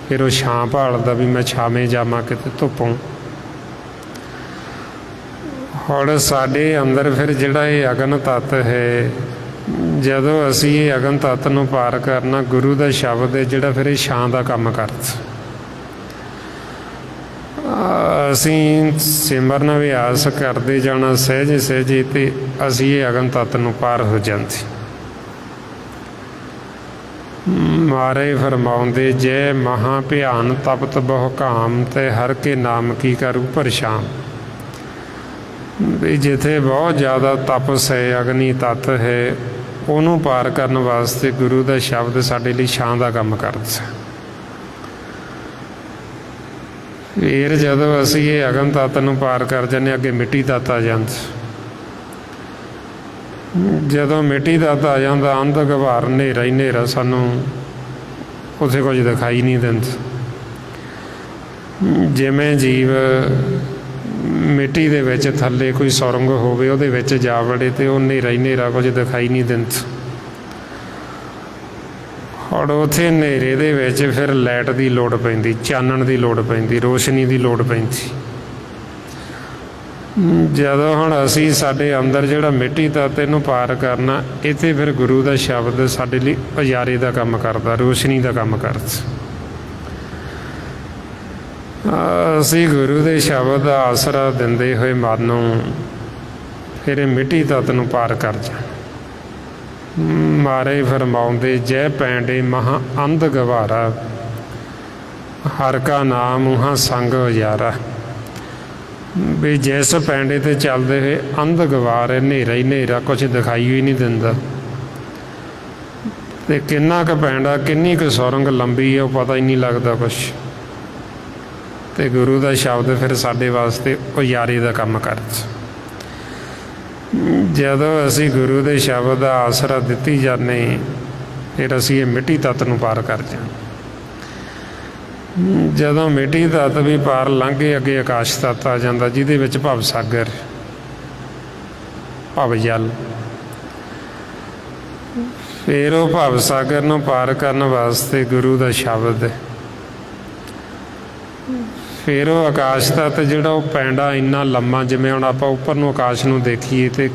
ਫਿਰ ਉਹ ਛਾਂ ਭਾਲਦਾ ਵੀ ਮੈਂ ਛਾਵੇਂ ਜਾਵਾਂ ਕਿਤੇ ਧੁੱਪੋਂ। ਹੁਣ ਸਾਡੇ ਅੰਦਰ ਫਿਰ ਜਿਹੜਾ ਇਹ ਅਗਨ ਤੱਤ ਹੈ, ਜਦੋਂ ਅਸੀਂ ਇਹ ਅਗਨ ਤੱਤ ਨੂੰ ਪਾਰ ਕਰਨਾ, ਗੁਰੂ ਦਾ ਸ਼ਬਦ ਹੈ ਜਿਹੜਾ ਫਿਰ ਇਹ ਛਾਂ ਦਾ ਕੰਮ ਕਰਦਾ। ਅਸੀਂ ਸਿਮਰਨ ਅਭਿਆਸ ਕਰਦੇ ਜਾਣਾ ਸਹਿਜੇ ਸਹਿਜੇ ਅਤੇ ਅਸੀਂ ਇਹ ਅਗਨ ਤੱਤ ਨੂੰ ਪਾਰ ਹੋ ਜਾਂਦੇ। ਮਹਾਰਾਜ ਫਰਮਾਉਂਦੇ, ਜੈ ਮਹਾਂ ਭਿਆਨ ਤਪਤ ਬਹੁ ਕਾਮ ਤੇ ਹਰ ਕੇ ਨਾਮ ਕੀ ਕਰੂ ਪਰੇਸ਼ਾਨ। ਵੀ ਜਿੱਥੇ ਬਹੁਤ ਜ਼ਿਆਦਾ ਤਪਸ ਹੈ, ਅਗਨੀ ਤੱਤ ਹੈ, ਉਹਨੂੰ ਪਾਰ ਕਰਨ ਵਾਸਤੇ ਗੁਰੂ ਦਾ ਸ਼ਬਦ ਸਾਡੇ ਲਈ ਛਾਂ ਦਾ ਕੰਮ ਕਰਦਾ। ਫਿਰ ਜਦੋਂ ਅਸੀਂ ਇਹ ਅਗਨ ਤੱਤ ਨੂੰ ਪਾਰ ਕਰ ਜਾਂਦੇ ਅੱਗੇ ਮਿੱਟੀ ਤੱਤ ਆ ਜਾਂਦਾ। ਜਦੋਂ ਮਿੱਟੀ ਤੱਤ ਆ ਜਾਂਦਾ ਅੰਧ ਘਵਾਰ ਹਨੇਰਾ ਹੀ ਹਨੇਰਾ, ਸਾਨੂੰ ਉੱਥੇ ਕੁਝ ਦਿਖਾਈ ਨਹੀਂ ਦਿੰਦਾ। ਜਿਵੇਂ ਜੀਵ ਮਿੱਟੀ ਦੇ ਵਿੱਚ ਥੱਲੇ ਕੋਈ ਸੁਰੰਗ ਹੋਵੇ ਉਹਦੇ ਵਿੱਚ ਜਾ ਵੜੇ ਅਤੇ ਉਹ ਹਨੇਰਾ ਹੀ ਹਨੇਰਾ, ਕੁਝ ਦਿਖਾਈ ਨਹੀਂ ਦਿੰਦਾ। ਔਰ ਉੱਥੇ ਹਨੇਰੇ ਦੇ ਵਿੱਚ ਫਿਰ ਲਾਈਟ ਦੀ ਲੋੜ ਪੈਂਦੀ, ਚਾਨਣ ਦੀ ਲੋੜ ਪੈਂਦੀ, ਰੋਸ਼ਨੀ ਦੀ ਲੋੜ ਪੈਂਦੀ। ਜਦੋਂ ਹੁਣ ਅਸੀਂ ਸਾਡੇ ਅੰਦਰ ਜਿਹੜਾ ਮਿੱਟੀ ਤੱਤ ਇਹਨੂੰ ਪਾਰ ਕਰਨਾ, ਇੱਥੇ ਫਿਰ ਗੁਰੂ ਦਾ ਸ਼ਬਦ ਸਾਡੇ ਲਈ ਉਜਾਰੇ ਦਾ ਕੰਮ ਕਰਦਾ, ਰੋਸ਼ਨੀ ਦਾ ਕੰਮ ਕਰਦਾ। ਅਸੀਂ ਗੁਰੂ ਦੇ ਸ਼ਬਦ ਦਾ ਆਸਰਾ ਦਿੰਦੇ ਹੋਏ ਮਨ ਨੂੰ ਫਿਰ ਇਹ ਮਿੱਟੀ ਤੱਤ ਨੂੰ ਪਾਰ ਕਰ ਜਾ। ਮਹਾਰਾਜ ਫਰਮਾਉਂਦੇ, ਜੈ ਪੈਂਡੇ ਮਹਾਂ ਅੰਧ ਗਵਾਰਾ ਹਰ ਕਾ ਨਾਮ ਉਹਾਂ ਸੰਗ ਉਜਾਰਾ। ਵੀ ਜਿਸ ਪੈਂਡੇ 'ਤੇ ਚੱਲਦੇ ਹੋਏ ਅੰਧ ਗਵਾਰ ਹੈ, ਹਨੇਰਾ ਹੀ ਹਨੇਰਾ, ਕੁਛ ਦਿਖਾਈ ਹੀ ਨਹੀਂ ਦਿੰਦਾ। ਅਤੇ ਕਿੰਨਾ ਕੁ ਪੈਂਡਾ, ਕਿੰਨੀ ਕੁ ਸੁਰੰਗ ਲੰਬੀ ਹੈ, ਉਹ ਪਤਾ ਹੀ ਨਹੀਂ ਲੱਗਦਾ ਕੁਛ। ਅਤੇ ਗੁਰੂ ਦਾ ਸ਼ਬਦ ਫਿਰ ਸਾਡੇ ਵਾਸਤੇ ਉਜਾਰੇ ਦਾ ਕੰਮ ਕਰਦਾ। ਜਦੋਂ ਅਸੀਂ ਗੁਰੂ ਦੇ ਸ਼ਬਦ ਦਾ ਆਸਰਾ ਦਿੱਤੀ ਜਾਂਦੇ, ਫਿਰ ਅਸੀਂ ਇਹ ਮਿੱਟੀ ਤੱਤ ਨੂੰ ਪਾਰ ਕਰ ਜਾਂਦੇ। ਜਦੋਂ ਮਿੱਟੀ ਤੱਤ ਵੀ ਪਾਰ ਲੰਘ ਕੇ ਅੱਗੇ ਆਕਾਸ਼ ਤੱਤ ਆ ਜਾਂਦਾ, ਜਿਹਦੇ ਵਿੱਚ ਭਵ ਸਾਗਰ, ਭਵ ਜਲ। ਫਿਰ ਉਹ ਭਵ ਸਾਗਰ ਨੂੰ ਪਾਰ ਕਰਨ ਵਾਸਤੇ ਗੁਰੂ ਦਾ ਸ਼ਬਦ, ਫਿਰ ਉਹ ਆਕਾਸ਼ ਤੱਤ ਜਿਹੜਾ ਉਹ ਪੈਂਡਾ ਇੰਨਾ ਲੰਮਾ, ਜਿਵੇਂ ਹੁਣ ਆਪਾਂ ਉੱਪਰ ਨੂੰ ਆਕਾਸ਼ ਨੂੰ ਦੇਖੀਏ ਅਤੇ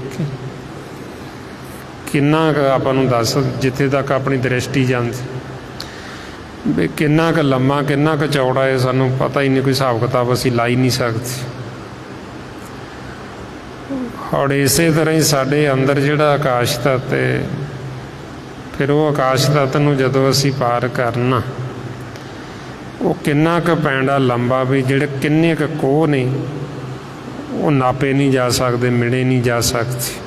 ਕਿੰਨਾ ਕੁ ਆਪਾਂ ਨੂੰ ਦੱਸ, ਜਿੱਥੇ ਤੱਕ ਆਪਣੀ ਦ੍ਰਿਸ਼ਟੀ ਜਾਂਦੀ, ਵੀ ਕਿੰਨਾ ਕੁ ਲੰਮਾ, ਕਿੰਨਾ ਕੁ ਚੌੜਾ ਹੈ, ਸਾਨੂੰ ਪਤਾ ਹੀ ਨਹੀਂ, ਕੋਈ ਹਿਸਾਬ ਕਿਤਾਬ ਅਸੀਂ ਲਾ ਹੀ ਨਹੀਂ ਸਕਦੇ। ਔਰ ਇਸੇ ਤਰ੍ਹਾਂ ਹੀ ਸਾਡੇ ਅੰਦਰ ਜਿਹੜਾ ਆਕਾਸ਼ ਤੱਤ ਹੈ, ਫਿਰ ਉਹ ਆਕਾਸ਼ ਤੱਤ ਨੂੰ ਜਦੋਂ ਅਸੀਂ ਪਾਰ ਕਰਨਾ, ਉਹ ਕਿੰਨਾ ਕੁ ਪੈਂਡਾ ਲੰਬਾ, ਵੀ ਜਿਹੜੇ ਕਿੰਨੇ ਕੁ ਕੋਹ ਨੇ ਉਹ ਨਾਪੇ ਨਹੀਂ ਜਾ ਸਕਦੇ, ਮਿਣੇ ਨਹੀਂ ਜਾ ਸਕਦੇ।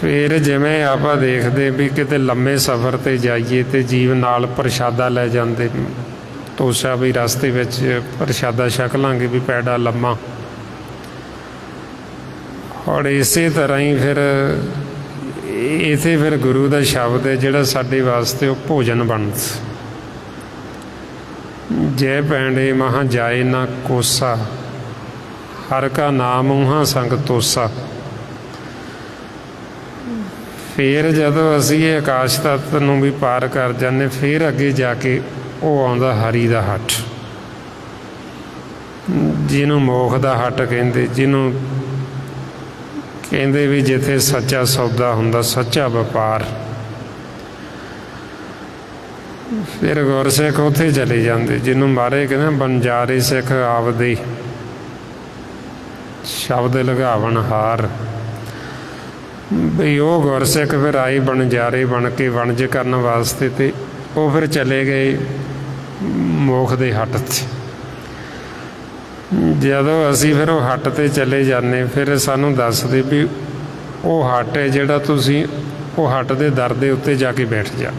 ਫਿਰ ਜਿਵੇਂ ਆਪਾਂ ਦੇਖਦੇ ਵੀ ਕਿਤੇ ਲੰਮੇ ਸਫ਼ਰ 'ਤੇ ਜਾਈਏ ਅਤੇ ਜੀਵ ਨਾਲ ਪ੍ਰਸ਼ਾਦਾ ਲੈ ਜਾਂਦੇ, ਤੋਸ਼ਾ ਵੀ ਰਸਤੇ ਵਿੱਚ ਪ੍ਰਸ਼ਾਦਾ ਛਕ ਲਾਂਗੇ, ਵੀ ਪੈਂਡਾ ਲੰਮਾ। ਔਰ ਇਸੇ ਤਰ੍ਹਾਂ ਹੀ ਫਿਰ ਇੱਥੇ ਫਿਰ ਗੁਰੂ ਦਾ ਸ਼ਬਦ ਹੈ ਜਿਹੜਾ ਸਾਡੇ ਵਾਸਤੇ ਉਹ ਭੋਜਨ ਬਣਦਾ। ਜੈ ਪੈਂਡੇ ਮਹਾਂ ਜਾਏ ਨਾ ਕੋਸਾ ਹਰ ਕਾ ਨਾਮ ਉਹਾਂ ਸੰਗ ਤੋਸਾ। ਫਿਰ ਜਦੋਂ ਅਸੀਂ ਇਹ ਆਕਾਸ਼ ਤੱਤ ਨੂੰ ਵੀ ਪਾਰ ਕਰ ਜਾਂਦੇ, ਫਿਰ ਅੱਗੇ ਜਾ ਕੇ ਉਹ ਆਉਂਦਾ ਹਰੀ ਦਾ ਹੱਟ, ਜਿਹਨੂੰ ਮੋਖ ਦਾ ਹੱਟ ਕਹਿੰਦੇ, ਜਿਹਨੂੰ ਕਹਿੰਦੇ ਵੀ ਜਿੱਥੇ ਸੱਚਾ ਸੌਦਾ ਹੁੰਦਾ, ਸੱਚਾ ਵਪਾਰ। ਫਿਰ ਗੁਰਸਿੱਖ ਉੱਥੇ ਚਲੇ ਜਾਂਦੇ, ਜਿਹਨੂੰ ਮਹਾਰਾਜ ਕਹਿੰਦੇ ਬੰਜਾਰੇ ਸਿੱਖ ਆਪਦੇ ਸ਼ਬਦ ਲਗਾਵਣ ਹਾਰ। ਵੀ ਉਹ ਗੁਰਸਿੱਖ ਫਿਰ ਆਏ ਬਣਜਾਰੇ ਬਣ ਕੇ ਵਣਜ ਕਰਨ ਵਾਸਤੇ, ਅਤੇ ਉਹ ਫਿਰ ਚਲੇ ਗਏ ਮੋਖ ਦੇ ਹੱਟ 'ਤੇ। ਜਦੋਂ ਅਸੀਂ ਫਿਰ ਉਹ ਹੱਟ 'ਤੇ ਚਲੇ ਜਾਂਦੇ, ਫਿਰ ਸਾਨੂੰ ਦੱਸਦੇ ਵੀ ਉਹ ਹੱਟ ਹੈ ਜਿਹੜਾ ਤੁਸੀਂ ਉਹ ਹੱਟ ਦੇ ਦਰ ਦੇ ਉੱਤੇ ਜਾ ਕੇ ਬੈਠ ਜਾ।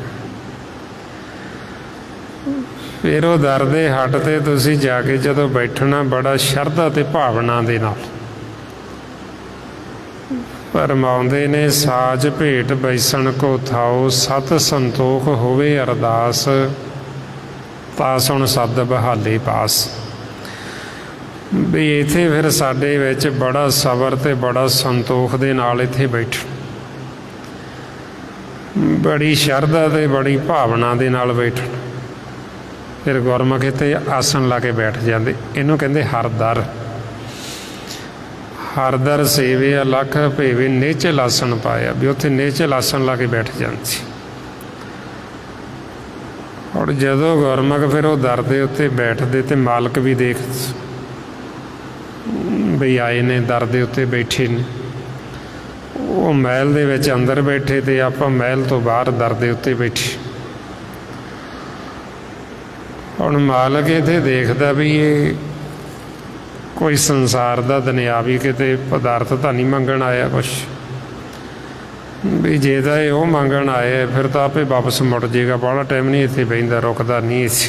ਫਿਰ ਉਹ ਦਰ ਦੇ ਹੱਟ 'ਤੇ ਤੁਸੀਂ ਜਾ ਕੇ ਜਦੋਂ ਬੈਠਣਾ ਬੜਾ ਸ਼ਰਧਾ ਅਤੇ ਭਾਵਨਾ ਦੇ ਨਾਲ ਫਰਮਾਉਂਦੇ ਨੇ, ਸਾਜ ਭੇਟ ਬੈਸਣ ਕੋ ਥਾਓ, ਸਤ ਸੰਤੋਖ ਹੋਵੇ ਅਰਦਾਸ, ਤਾਂ ਸੁਣ ਸਦ ਬਹਾਲੇ ਪਾਸ। ਵੀ ਇੱਥੇ ਫਿਰ ਸਾਡੇ ਵਿੱਚ ਬੜਾ ਸਬਰ ਅਤੇ ਬੜਾ ਸੰਤੋਖ ਦੇ ਨਾਲ ਇੱਥੇ ਬੈਠ, ਬੜੀ ਸ਼ਰਧਾ ਅਤੇ ਬੜੀ ਭਾਵਨਾ ਦੇ ਨਾਲ ਬੈਠਣ। ਫਿਰ ਗੁਰਮੁਖ ਇੱਥੇ ਆਸਣ ਲਾ ਕੇ ਬੈਠ ਜਾਂਦੇ। ਇਹਨੂੰ ਕਹਿੰਦੇ ਹਰਦਰ। ਹਰਦਰ ਸੇਵੇ ਅਲਖ ਭੇਵੇ, ਨਿਹਚਲ ਆਸਣ ਪਾਇਆ। ਵੀ ਉੱਥੇ ਨਿਹਚਲ ਆਸਣ ਲਾ ਕੇ ਬੈਠ ਜਾਂਦੇ ਸੀ। ਔਰ ਜਦੋਂ ਗੁਰਮੁਖ ਫਿਰ ਉਹ ਦਰ ਦੇ ਉੱਤੇ ਬੈਠਦੇ ਅਤੇ ਮਾਲਕ ਵੀ ਦੇਖ ਬਈ ਆਏ ਨੇ, ਦਰ ਦੇ ਉੱਤੇ ਬੈਠੇ ਨੇ। ਉਹ ਮਹਿਲ ਦੇ ਵਿੱਚ ਅੰਦਰ ਬੈਠੇ ਅਤੇ ਆਪਾਂ ਮਹਿਲ ਤੋਂ ਬਾਹਰ ਦਰ ਦੇ ਉੱਤੇ ਬੈਠੇ। ਹੁਣ ਮਾਲਕ ਇੱਥੇ ਦੇਖਦਾ ਵੀ ਇਹ ਕੋਈ ਸੰਸਾਰ ਦਾ ਦੁਨਿਆਵੀ ਕਿਤੇ ਪਦਾਰਥ ਤਾਂ ਨਹੀਂ ਮੰਗਣ ਆਇਆ ਕੁਛ, ਵੀ ਜੇ ਤਾਂ ਇਹ ਉਹ ਮੰਗਣ ਆਏ ਫਿਰ ਤਾਂ ਆਪੇ ਵਾਪਸ ਮੁੜ ਜਾਏਗਾ, ਬਾਹਲਾ ਟਾਈਮ ਨਹੀਂ ਇੱਥੇ ਬਹਿੰਦਾ, ਰੁਕਦਾ ਨਹੀਂ ਇੱਥੇ।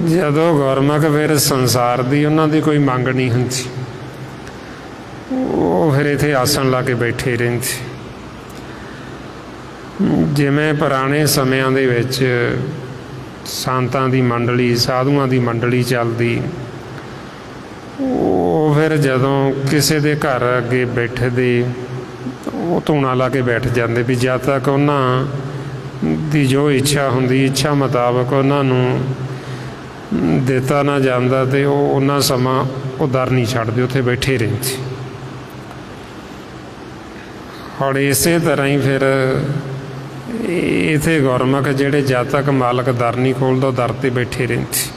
ਜਦੋਂ ਗੁਰਮੁਖ ਫਿਰ ਸੰਸਾਰ ਦੀ ਉਹਨਾਂ ਦੀ ਕੋਈ ਮੰਗ ਨਹੀਂ ਹੁੰਦੀ, ਉਹ ਫਿਰ ਇੱਥੇ ਆਸਣ ਲਾ ਕੇ ਬੈਠੇ ਰਹਿੰਦੇ। ਜਿਵੇਂ ਪੁਰਾਣੇ ਸਮਿਆਂ ਦੇ ਵਿੱਚ ਸੰਤਾਂ ਦੀ ਮੰਡਲੀ, ਸਾਧੂਆਂ ਦੀ ਮੰਡਲੀ ਚੱਲਦੀ, ਉਹ ਫਿਰ ਜਦੋਂ ਕਿਸੇ ਦੇ ਘਰ ਅੱਗੇ ਬੈਠਦੇ ਉਹ ਧੂਣਾ ਲਾ ਕੇ ਬੈਠ ਜਾਂਦੇ ਵੀ ਜਦ ਤੱਕ ਉਹਨਾਂ ਦੀ ਜੋ ਇੱਛਾ ਹੁੰਦੀ, ਇੱਛਾ ਮੁਤਾਬਕ ਉਹਨਾਂ ਨੂੰ ਦਿੱਤਾ ਨਾ ਜਾਂਦਾ ਅਤੇ ਉਹ ਉਹਨਾਂ ਸਮਾਂ ਉਹ ਦਰ ਨਹੀਂ ਛੱਡਦੇ, ਉੱਥੇ ਬੈਠੇ ਰਹਿੰਦੇ। ਹੁਣ ਇਸੇ ਤਰ੍ਹਾਂ ਹੀ ਫਿਰ ਇੱਥੇ ਗੁਰਮੁਖ ਜਿਹੜੇ ਜਦ ਤੱਕ ਮਾਲਕ ਦਰ ਨਹੀਂ ਖੋਲ੍ਹਦਾ, ਉਹ ਦਰ 'ਤੇ ਬੈਠੇ ਰਹਿੰਦੇ।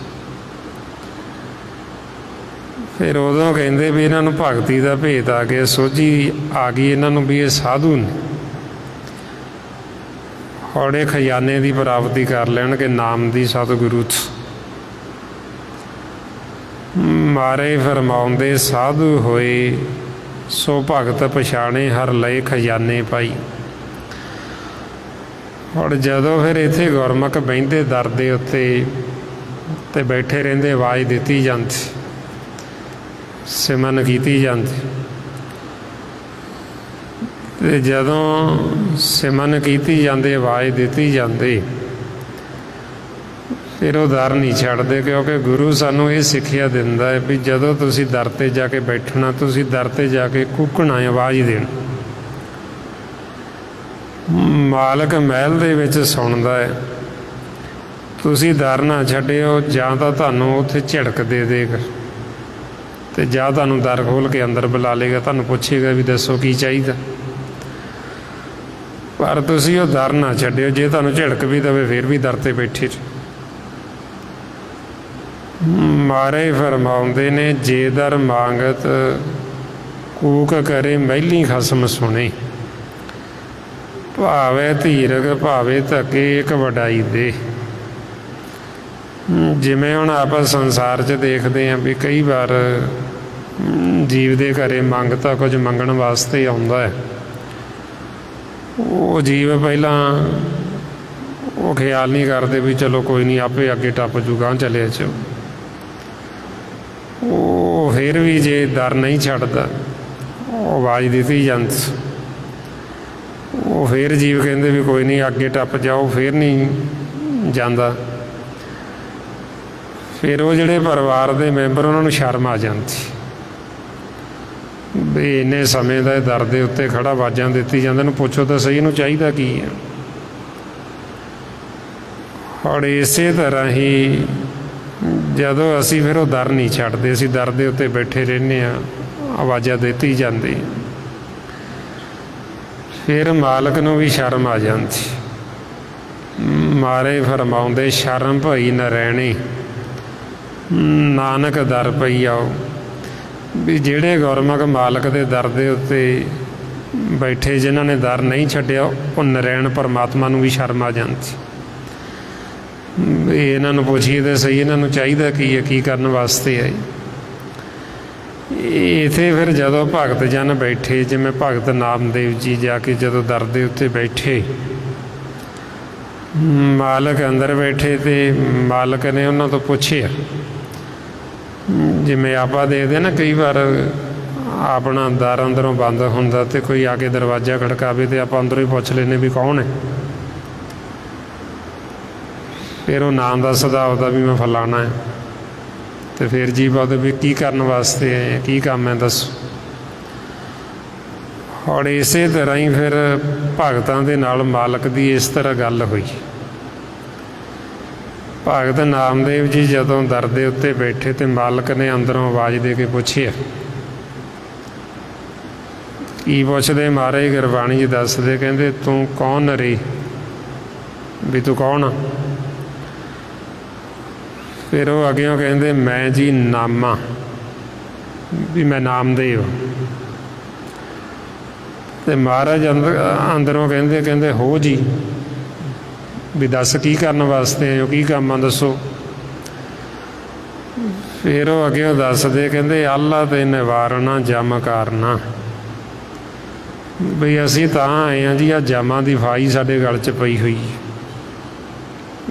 ਫਿਰ ਉਦੋਂ ਕਹਿੰਦੇ ਵੀ ਇਹਨਾਂ ਨੂੰ ਭਗਤੀ ਦਾ ਭੇਤ ਆ ਗਿਆ, ਸੋਝੀ ਆ ਗਈ ਇਹਨਾਂ ਨੂੰ ਵੀ ਇਹ ਸਾਧੂ ਨੇ। ਹੁਣ ਇਹ ਖਜ਼ਾਨੇ ਦੀ ਪ੍ਰਾਪਤੀ ਕਰ ਲੈਣਗੇ ਨਾਮ ਦੀ, ਸਤਿਗੁਰੂ 'ਚ। ਮਾਰੇ ਫਰਮਾਉਂਦੇ ਸਾਧੂ ਹੋਏ, ਸੋ ਭਗਤ ਪਛਾਣੇ, ਹਰ ਲਏ ਖਜ਼ਾਨੇ ਪਾਈ। ਹੁਣ ਜਦੋਂ ਫਿਰ ਇੱਥੇ ਗੁਰਮੁਖ ਬਹਿੰਦੇ ਦਰ ਦੇ ਉੱਤੇ ਅਤੇ ਬੈਠੇ ਰਹਿੰਦੇ, ਆਵਾਜ਼ ਦਿੱਤੀ ਜਾਂਦੀ, ਸਿਮਰਨ ਕੀਤੀ ਜਾਂਦੀ। ਅਤੇ ਜਦੋਂ ਸਿਮਰਨ ਕੀਤੀ ਜਾਂਦੇ, ਆਵਾਜ਼ ਦਿੱਤੀ ਜਾਂਦੀ, ਫਿਰ ਉਹ ਦਰ ਨਹੀਂ ਛੱਡਦੇ, ਕਿਉਂਕਿ ਗੁਰੂ ਸਾਨੂੰ ਇਹ ਸਿੱਖਿਆ ਦਿੰਦਾ ਹੈ ਵੀ ਜਦੋਂ ਤੁਸੀਂ ਦਰ 'ਤੇ ਜਾ ਕੇ ਬੈਠਣਾ, ਤੁਸੀਂ ਦਰ 'ਤੇ ਜਾ ਕੇ ਕੂਕਣਾ, ਆਵਾਜ਼ ਦੇਣੀ। ਮਾਲਕ ਮਹਿਲ ਦੇ ਵਿੱਚ ਸੁਣਦਾ ਹੈ, ਤੁਸੀਂ ਦਰ ਨਾ ਛੱਡਿਓ, ਜਾਂ ਤਾਂ ਤੁਹਾਨੂੰ ਉੱਥੇ ਝਿੜਕ ਦੇ ਦੇਗਾ ਅਤੇ ਜਾਂ ਤੁਹਾਨੂੰ ਦਰ ਖੋਲ੍ਹ ਕੇ ਅੰਦਰ ਬੁਲਾ ਲਏਗਾ, ਤੁਹਾਨੂੰ ਪੁੱਛੇਗਾ ਵੀ ਦੱਸੋ ਕੀ ਚਾਹੀਦਾ। ਪਰ ਤੁਸੀਂ ਉਹ ਦਰ ਨਾ ਛੱਡਿਓ, ਜੇ ਤੁਹਾਨੂੰ ਝਿੜਕ ਵੀ ਦੇਵੇ ਫਿਰ ਵੀ ਦਰ 'ਤੇ ਬੈਠੇ। ਮਾਰੇ ਫਰਮਾਉਂਦੇ ਨੇ, ਜੇ ਦਰ ਮੰਗਤ ਕੂਕ ਕਰੇ, ਮਹਿਲੀ ਖਸਮ ਸੁਣੇ, ਭਾਵੇਂ ਧੀਰਗ ਭਾਵੇਂ ਧੱਕੇ, ਇੱਕ ਵਡਾਈ ਦੇ। ਜਿਵੇਂ ਹੁਣ ਆਪਾਂ ਸੰਸਾਰ 'ਚ ਦੇਖਦੇ ਹਾਂ ਵੀ ਕਈ ਵਾਰ ਜੀਵ ਦੇ ਘਰੇ ਮੰਗ ਤਾਂ ਕੁਝ ਮੰਗਣ ਵਾਸਤੇ ਆਉਂਦਾ ਹੈ। ਉਹ ਜੀਵ ਪਹਿਲਾਂ ਉਹ ਖਿਆਲ ਨਹੀਂ ਕਰਦੇ ਵੀ ਚਲੋ ਕੋਈ ਨਹੀਂ, ਆਪੇ ਅੱਗੇ ਟੱਪ ਜੂਗਾ, ਚਲੇ ਜਾਓ। ਉਹ ਫਿਰ ਵੀ ਜੇ ਦਰ ਨਹੀਂ ਛੱਡਦਾ, ਉਹ ਆਵਾਜ਼ ਦਿੱਤੀ ਜਾਂਦੀ, ਉਹ ਫਿਰ ਜੀਵ ਕਹਿੰਦੇ ਵੀ ਕੋਈ ਨਹੀਂ, ਅੱਗੇ ਟੱਪ ਜਾਓ, ਫਿਰ ਨਹੀਂ ਜਾਂਦਾ। ਫਿਰ ਉਹ ਜਿਹੜੇ ਪਰਿਵਾਰ ਦੇ ਮੈਂਬਰ, ਉਹਨਾਂ ਨੂੰ ਸ਼ਰਮ ਆ ਜਾਂਦੀ ਵੀ ਇੰਨੇ ਸਮੇਂ ਦਾ ਇਹ ਦਰ ਦੇ ਉੱਤੇ ਖੜ੍ਹਾ, ਆਵਾਜ਼ਾਂ ਦਿੱਤੀ ਜਾਂਦਾ, ਇਹਨੂੰ ਪੁੱਛੋ ਤਾਂ ਸਹੀ ਇਹਨੂੰ ਚਾਹੀਦਾ ਕੀ ਹੈ। ਔਰ ਇਸੇ ਤਰ੍ਹਾਂ ਹੀ ਜਦੋਂ ਅਸੀਂ ਫਿਰ ਉਹ ਦਰ ਨਹੀਂ ਛੱਡਦੇ, ਅਸੀਂ ਦਰ ਦੇ ਉੱਤੇ ਬੈਠੇ ਰਹਿੰਦੇ ਹਾਂ, ਆਵਾਜ਼ਾਂ ਦਿੱਤੀ ਜਾਂਦੀ, ਫਿਰ ਮਾਲਕ ਨੂੰ ਵੀ ਸ਼ਰਮ ਆ ਜਾਂਦੀ। ਮਾਰੇ ਫਰਮਾਉਂਦੇ, ਸ਼ਰਮ ਭਈ ਨਰੈਣੇ, ਨਾਨਕ ਦਰ ਪਈ ਆਓ। ਵੀ ਜਿਹੜੇ ਗੁਰਮੁਖ ਮਾਲਕ ਦੇ ਦਰ ਦੇ ਉੱਤੇ ਬੈਠੇ, ਜਿਨ੍ਹਾਂ ਨੇ ਦਰ ਨਹੀਂ ਛੱਡਿਆ, ਉਹ ਨਰੈਣ ਪਰਮਾਤਮਾ ਨੂੰ ਵੀ ਸ਼ਰਮ ਆ ਜਾਂਦੀ। ਵੀ ਇਹਨਾਂ ਨੂੰ ਪੁੱਛੀਏ ਤਾਂ ਸਹੀ, ਇਹਨਾਂ ਨੂੰ ਚਾਹੀਦਾ ਕੀ ਹੈ, ਕੀ ਕਰਨ ਵਾਸਤੇ ਹੈ। ਇੱਥੇ ਫਿਰ ਜਦੋਂ ਭਗਤ ਜਨ ਬੈਠੇ, ਜਿਵੇਂ ਭਗਤ ਨਾਮਦੇਵ ਜੀ ਜਾ ਕੇ ਜਦੋਂ ਦਰ ਦੇ ਉੱਤੇ ਬੈਠੇ, ਮਾਲਕ ਅੰਦਰ ਬੈਠੇ ਤੇ ਮਾਲਕ ਨੇ ਉਹਨਾਂ ਤੋਂ ਪੁੱਛਿਆ, ਜਿਵੇਂ ਆਪਾਂ ਦੇਖਦੇ ਨਾ ਕਈ ਵਾਰ ਆਪਣਾ ਦਰ ਅੰਦਰੋਂ ਬੰਦ ਹੁੰਦਾ ਤੇ ਕੋਈ ਆ ਕੇ ਦਰਵਾਜ਼ਾ ਖੜਕਾਵੇ ਤੇ ਆਪਾਂ ਅੰਦਰੋਂ ਹੀ ਪੁੱਛ ਲੈਂਦੇ ਵੀ ਕੌਣ ਹੈ। ਫਿਰ ਉਹ ਨਾਮ ਦੱਸਦਾ ਉਹਦਾ ਵੀ ਮੈਂ ਫਲਾਣਾ ਹੈ, ਤੇ ਫਿਰ ਜੀ ਬਾਤ ਵੀ ਕੀ ਕਰਨ ਵਾਸਤੇ ਆਏ, ਕੀ ਕੰਮ ਹੈ ਦੱਸੋ। ਔਰ ਇਸੇ ਤਰ੍ਹਾਂ ਹੀ ਫਿਰ ਭਗਤਾਂ ਦੇ ਨਾਲ ਮਾਲਕ ਦੀ ਇਸ ਤਰ੍ਹਾਂ ਗੱਲ ਹੋਈ। ਭਗਤ ਨਾਮਦੇਵ ਜੀ ਜਦੋਂ ਦਰ ਦੇ ਉੱਤੇ ਬੈਠੇ ਤੇ ਮਾਲਕ ਨੇ ਅੰਦਰੋਂ ਆਵਾਜ਼ ਦੇ ਕੇ ਪੁੱਛਿਆ, ਕੀ ਪੁੱਛਦੇ? ਮਹਾਰਾਜ ਗੁਰਬਾਣੀ 'ਚ ਦੱਸਦੇ, ਕਹਿੰਦੇ ਤੂੰ ਕੌਣ ਰੇ, ਵੀ ਤੂੰ ਕੌਣ ਆ? ਫਿਰ ਉਹ ਅੱਗਿਓਂ ਕਹਿੰਦੇ ਮੈਂ ਜੀ ਨਾਮਾ, ਵੀ ਮੈਂ ਨਾਮਦੇਵ। ਤੇ ਮਹਾਰਾਜ ਅੰਦਰੋਂ ਕਹਿੰਦੇ ਹੋ ਜੀ, ਵੀ ਦੱਸ ਕੀ ਕਰਨ ਵਾਸਤੇ ਆਏ ਹੋ, ਕੀ ਕੰਮ ਆ ਦੱਸੋ। ਫਿਰ ਉਹ ਅੱਗਿਓਂ ਦੱਸਦੇ, ਕਹਿੰਦੇ ਆਲਾ ਤੇ ਨਿਵਾਰਨਾ ਜਮ ਕਾਰਨਾ, ਬਈ ਅਸੀਂ ਤਾਂ ਆਏ ਹਾਂ ਜੀ, ਆ ਜਮਾਂ ਦੀ ਫਾਈ ਸਾਡੇ ਗਲ 'ਚ ਪਈ ਹੋਈ,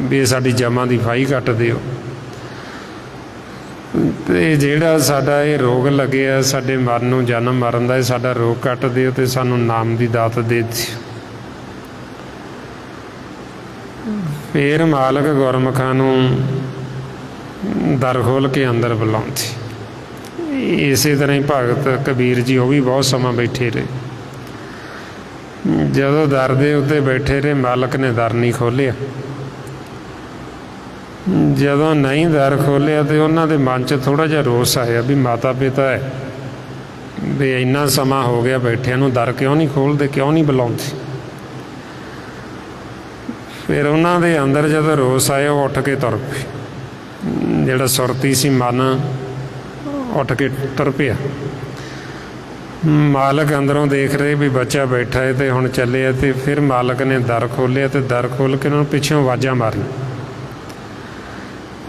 ਵੀ ਸਾਡੀ ਜਮਾਂ ਦੀ ਫਾਈ ਕੱਟ ਦਿਓ। ਤੇ ਜਿਹੜਾ ਸਾਡਾ ਇਹ ਰੋਗ ਲੱਗਿਆ ਸਾਡੇ ਮਰਨ ਨੂੰ, ਜਨਮ ਮਰਨ ਦਾ, ਇਹ ਸਾਡਾ ਰੋਗ ਕੱਟ ਦਿਓ ਤੇ ਸਾਨੂੰ ਨਾਮ ਦੀ ਦਾਤ ਦੇ ਦਿਓ। ਫਿਰ ਮਾਲਕ ਗੁਰਮੁਖਾਂ ਨੂੰ ਦਰ ਖੋਲ੍ਹ ਕੇ ਅੰਦਰ ਬੁਲਾਉਂਦੇ। ਇਸੇ ਤਰ੍ਹਾਂ ਹੀ ਭਗਤ ਕਬੀਰ ਜੀ ਉਹ ਵੀ ਬਹੁਤ ਸਮਾਂ ਬੈਠੇ ਰਹੇ। ਜਦੋਂ ਦਰ ਦੇ ਉੱਤੇ ਬੈਠੇ ਰਹੇ, ਮਾਲਕ ਨੇ ਦਰ ਨਹੀਂ ਖੋਲ੍ਹਿਆ। ਜਦੋਂ ਨਹੀਂ ਦਰ ਖੋਲ੍ਹਿਆ ਤੇ ਉਹਨਾਂ ਦੇ ਮਨ 'ਚ ਥੋੜ੍ਹਾ ਜਿਹਾ ਰੋਸ ਆਇਆ ਵੀ ਮਾਤਾ ਪਿਤਾ ਹੈ, ਵੀ ਇੰਨਾ ਸਮਾਂ ਹੋ ਗਿਆ ਬੈਠਿਆਂ ਨੂੰ, ਦਰ ਕਿਉਂ ਨਹੀਂ ਖੋਲ੍ਹਦੇ, ਕਿਉਂ ਨਹੀਂ ਬੁਲਾਉਂਦੇ। ਫਿਰ ਉਹਨਾਂ ਦੇ ਅੰਦਰ ਜਦੋਂ ਰੋਸ ਆਇਆ, ਉਹ ਉੱਠ ਕੇ ਤੁਰ ਪਏ। ਜਿਹੜਾ ਸੁਰਤੀ ਸੀ ਮਨ, ਉੱਠ ਕੇ ਤੁਰ ਪਿਆ। ਮਾਲਕ ਅੰਦਰੋਂ ਦੇਖ ਰਹੇ ਵੀ ਬੱਚਾ ਬੈਠਾ ਹੈ ਤੇ ਹੁਣ ਚੱਲੇ। ਤੇ ਫਿਰ ਮਾਲਕ ਨੇ ਦਰ ਖੋਲ੍ਹਿਆ ਤੇ ਦਰ ਖੋਲ੍ਹ ਕੇ ਉਹਨਾਂ ਨੂੰ ਪਿੱਛੋਂ ਆਵਾਜ਼ਾਂ ਮਾਰੀਆਂ।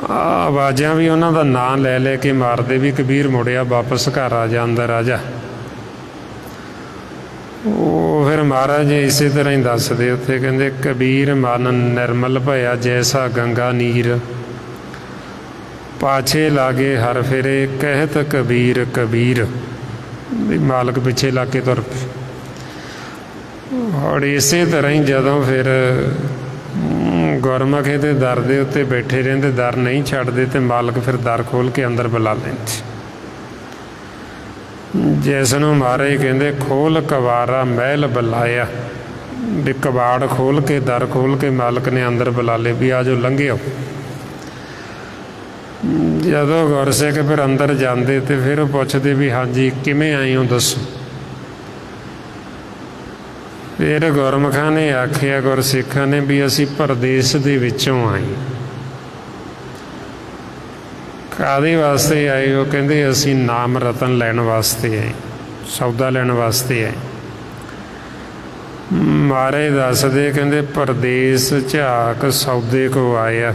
ਆਵਾਜ਼ਾਂ ਵੀ ਉਹਨਾਂ ਦਾ ਨਾਂ ਲੈ ਲੈ ਕੇ ਮਾਰਦੇ ਵੀ ਕਬੀਰ ਮੁੜਿਆ ਵਾਪਸ ਘਰ ਆ ਜਾ, ਅੰਦਰ ਆ ਜਾ। ਉਹ ਫਿਰ ਮਹਾਰਾਜ ਇਸੇ ਤਰ੍ਹਾਂ ਹੀ ਦੱਸਦੇ ਉੱਥੇ, ਕਹਿੰਦੇ ਕਬੀਰ ਮਨ ਨਿਰਮਲ ਭਇਆ ਜੈਸਾ ਗੰਗਾ ਨੀਰ, ਪਾਛੇ ਲਾਗੇ ਹਰ ਫਿਰੇ ਕਹਿਤ ਕਬੀਰ ਕਬੀਰ, ਵੀ ਮਾਲਕ ਪਿੱਛੇ ਲਾ ਕੇ ਤੁਰ ਪਏ। ਔਰ ਇਸੇ ਤਰ੍ਹਾਂ ਹੀ ਜਦੋਂ ਫਿਰ ਗੁਰਮੁਖ ਇਹਦੇ ਦਰ ਦੇ ਉੱਤੇ ਬੈਠੇ ਰਹਿੰਦੇ, ਦਰ ਨਹੀਂ ਛੱਡਦੇ, ਤੇ ਮਾਲਕ ਫਿਰ ਦਰ ਖੋਲ੍ਹ ਕੇ ਅੰਦਰ ਬੁਲਾ ਲੈਂਦੇ। ਜਿਸ ਨੂੰ ਮਹਾਰਾਜ ਕਹਿੰਦੇ ਖੋਲ ਕਵਾਰਾ ਮਹਿਲ ਬੁਲਾਇਆ, ਵੀ ਕਬਾੜ ਖੋਲ੍ਹ ਕੇ, ਦਰ ਖੋਲ੍ਹ ਕੇ ਮਾਲਕ ਨੇ ਅੰਦਰ ਬੁਲਾ ਲਏ ਵੀ ਆ ਜਾਓ, ਲੰਘਿਓ। ਜਦੋਂ ਗੁਰਸਿੱਖ ਫਿਰ ਅੰਦਰ ਜਾਂਦੇ ਤੇ ਫਿਰ ਉਹ ਪੁੱਛਦੇ ਵੀ ਹਾਂਜੀ ਕਿਵੇਂ ਆਏ ਹੋ ਦੱਸੋ। ਫਿਰ ਗੁਰਮੁਖਾਂ ਨੇ ਆਖਿਆ, ਗੁਰਸਿੱਖਾਂ ਨੇ, ਵੀ ਅਸੀਂ ਪਰਦੇਸ ਦੇ ਵਿੱਚੋਂ ਆਏ। ਕਾਹਦੇ ਵਾਸਤੇ ਆਏ ਹੋ? ਕਹਿੰਦੇ ਅਸੀਂ ਨਾਮ ਰਤਨ ਲੈਣ ਵਾਸਤੇ ਆਏ, ਸੌਦਾ ਲੈਣ ਵਾਸਤੇ ਆਏ। ਮਹਾਰਾਜ ਦੱਸਦੇ, ਕਹਿੰਦੇ ਪਰਦੇਸ ਝਾਕ ਸੌਦੇ ਕੋ ਆਇਆ,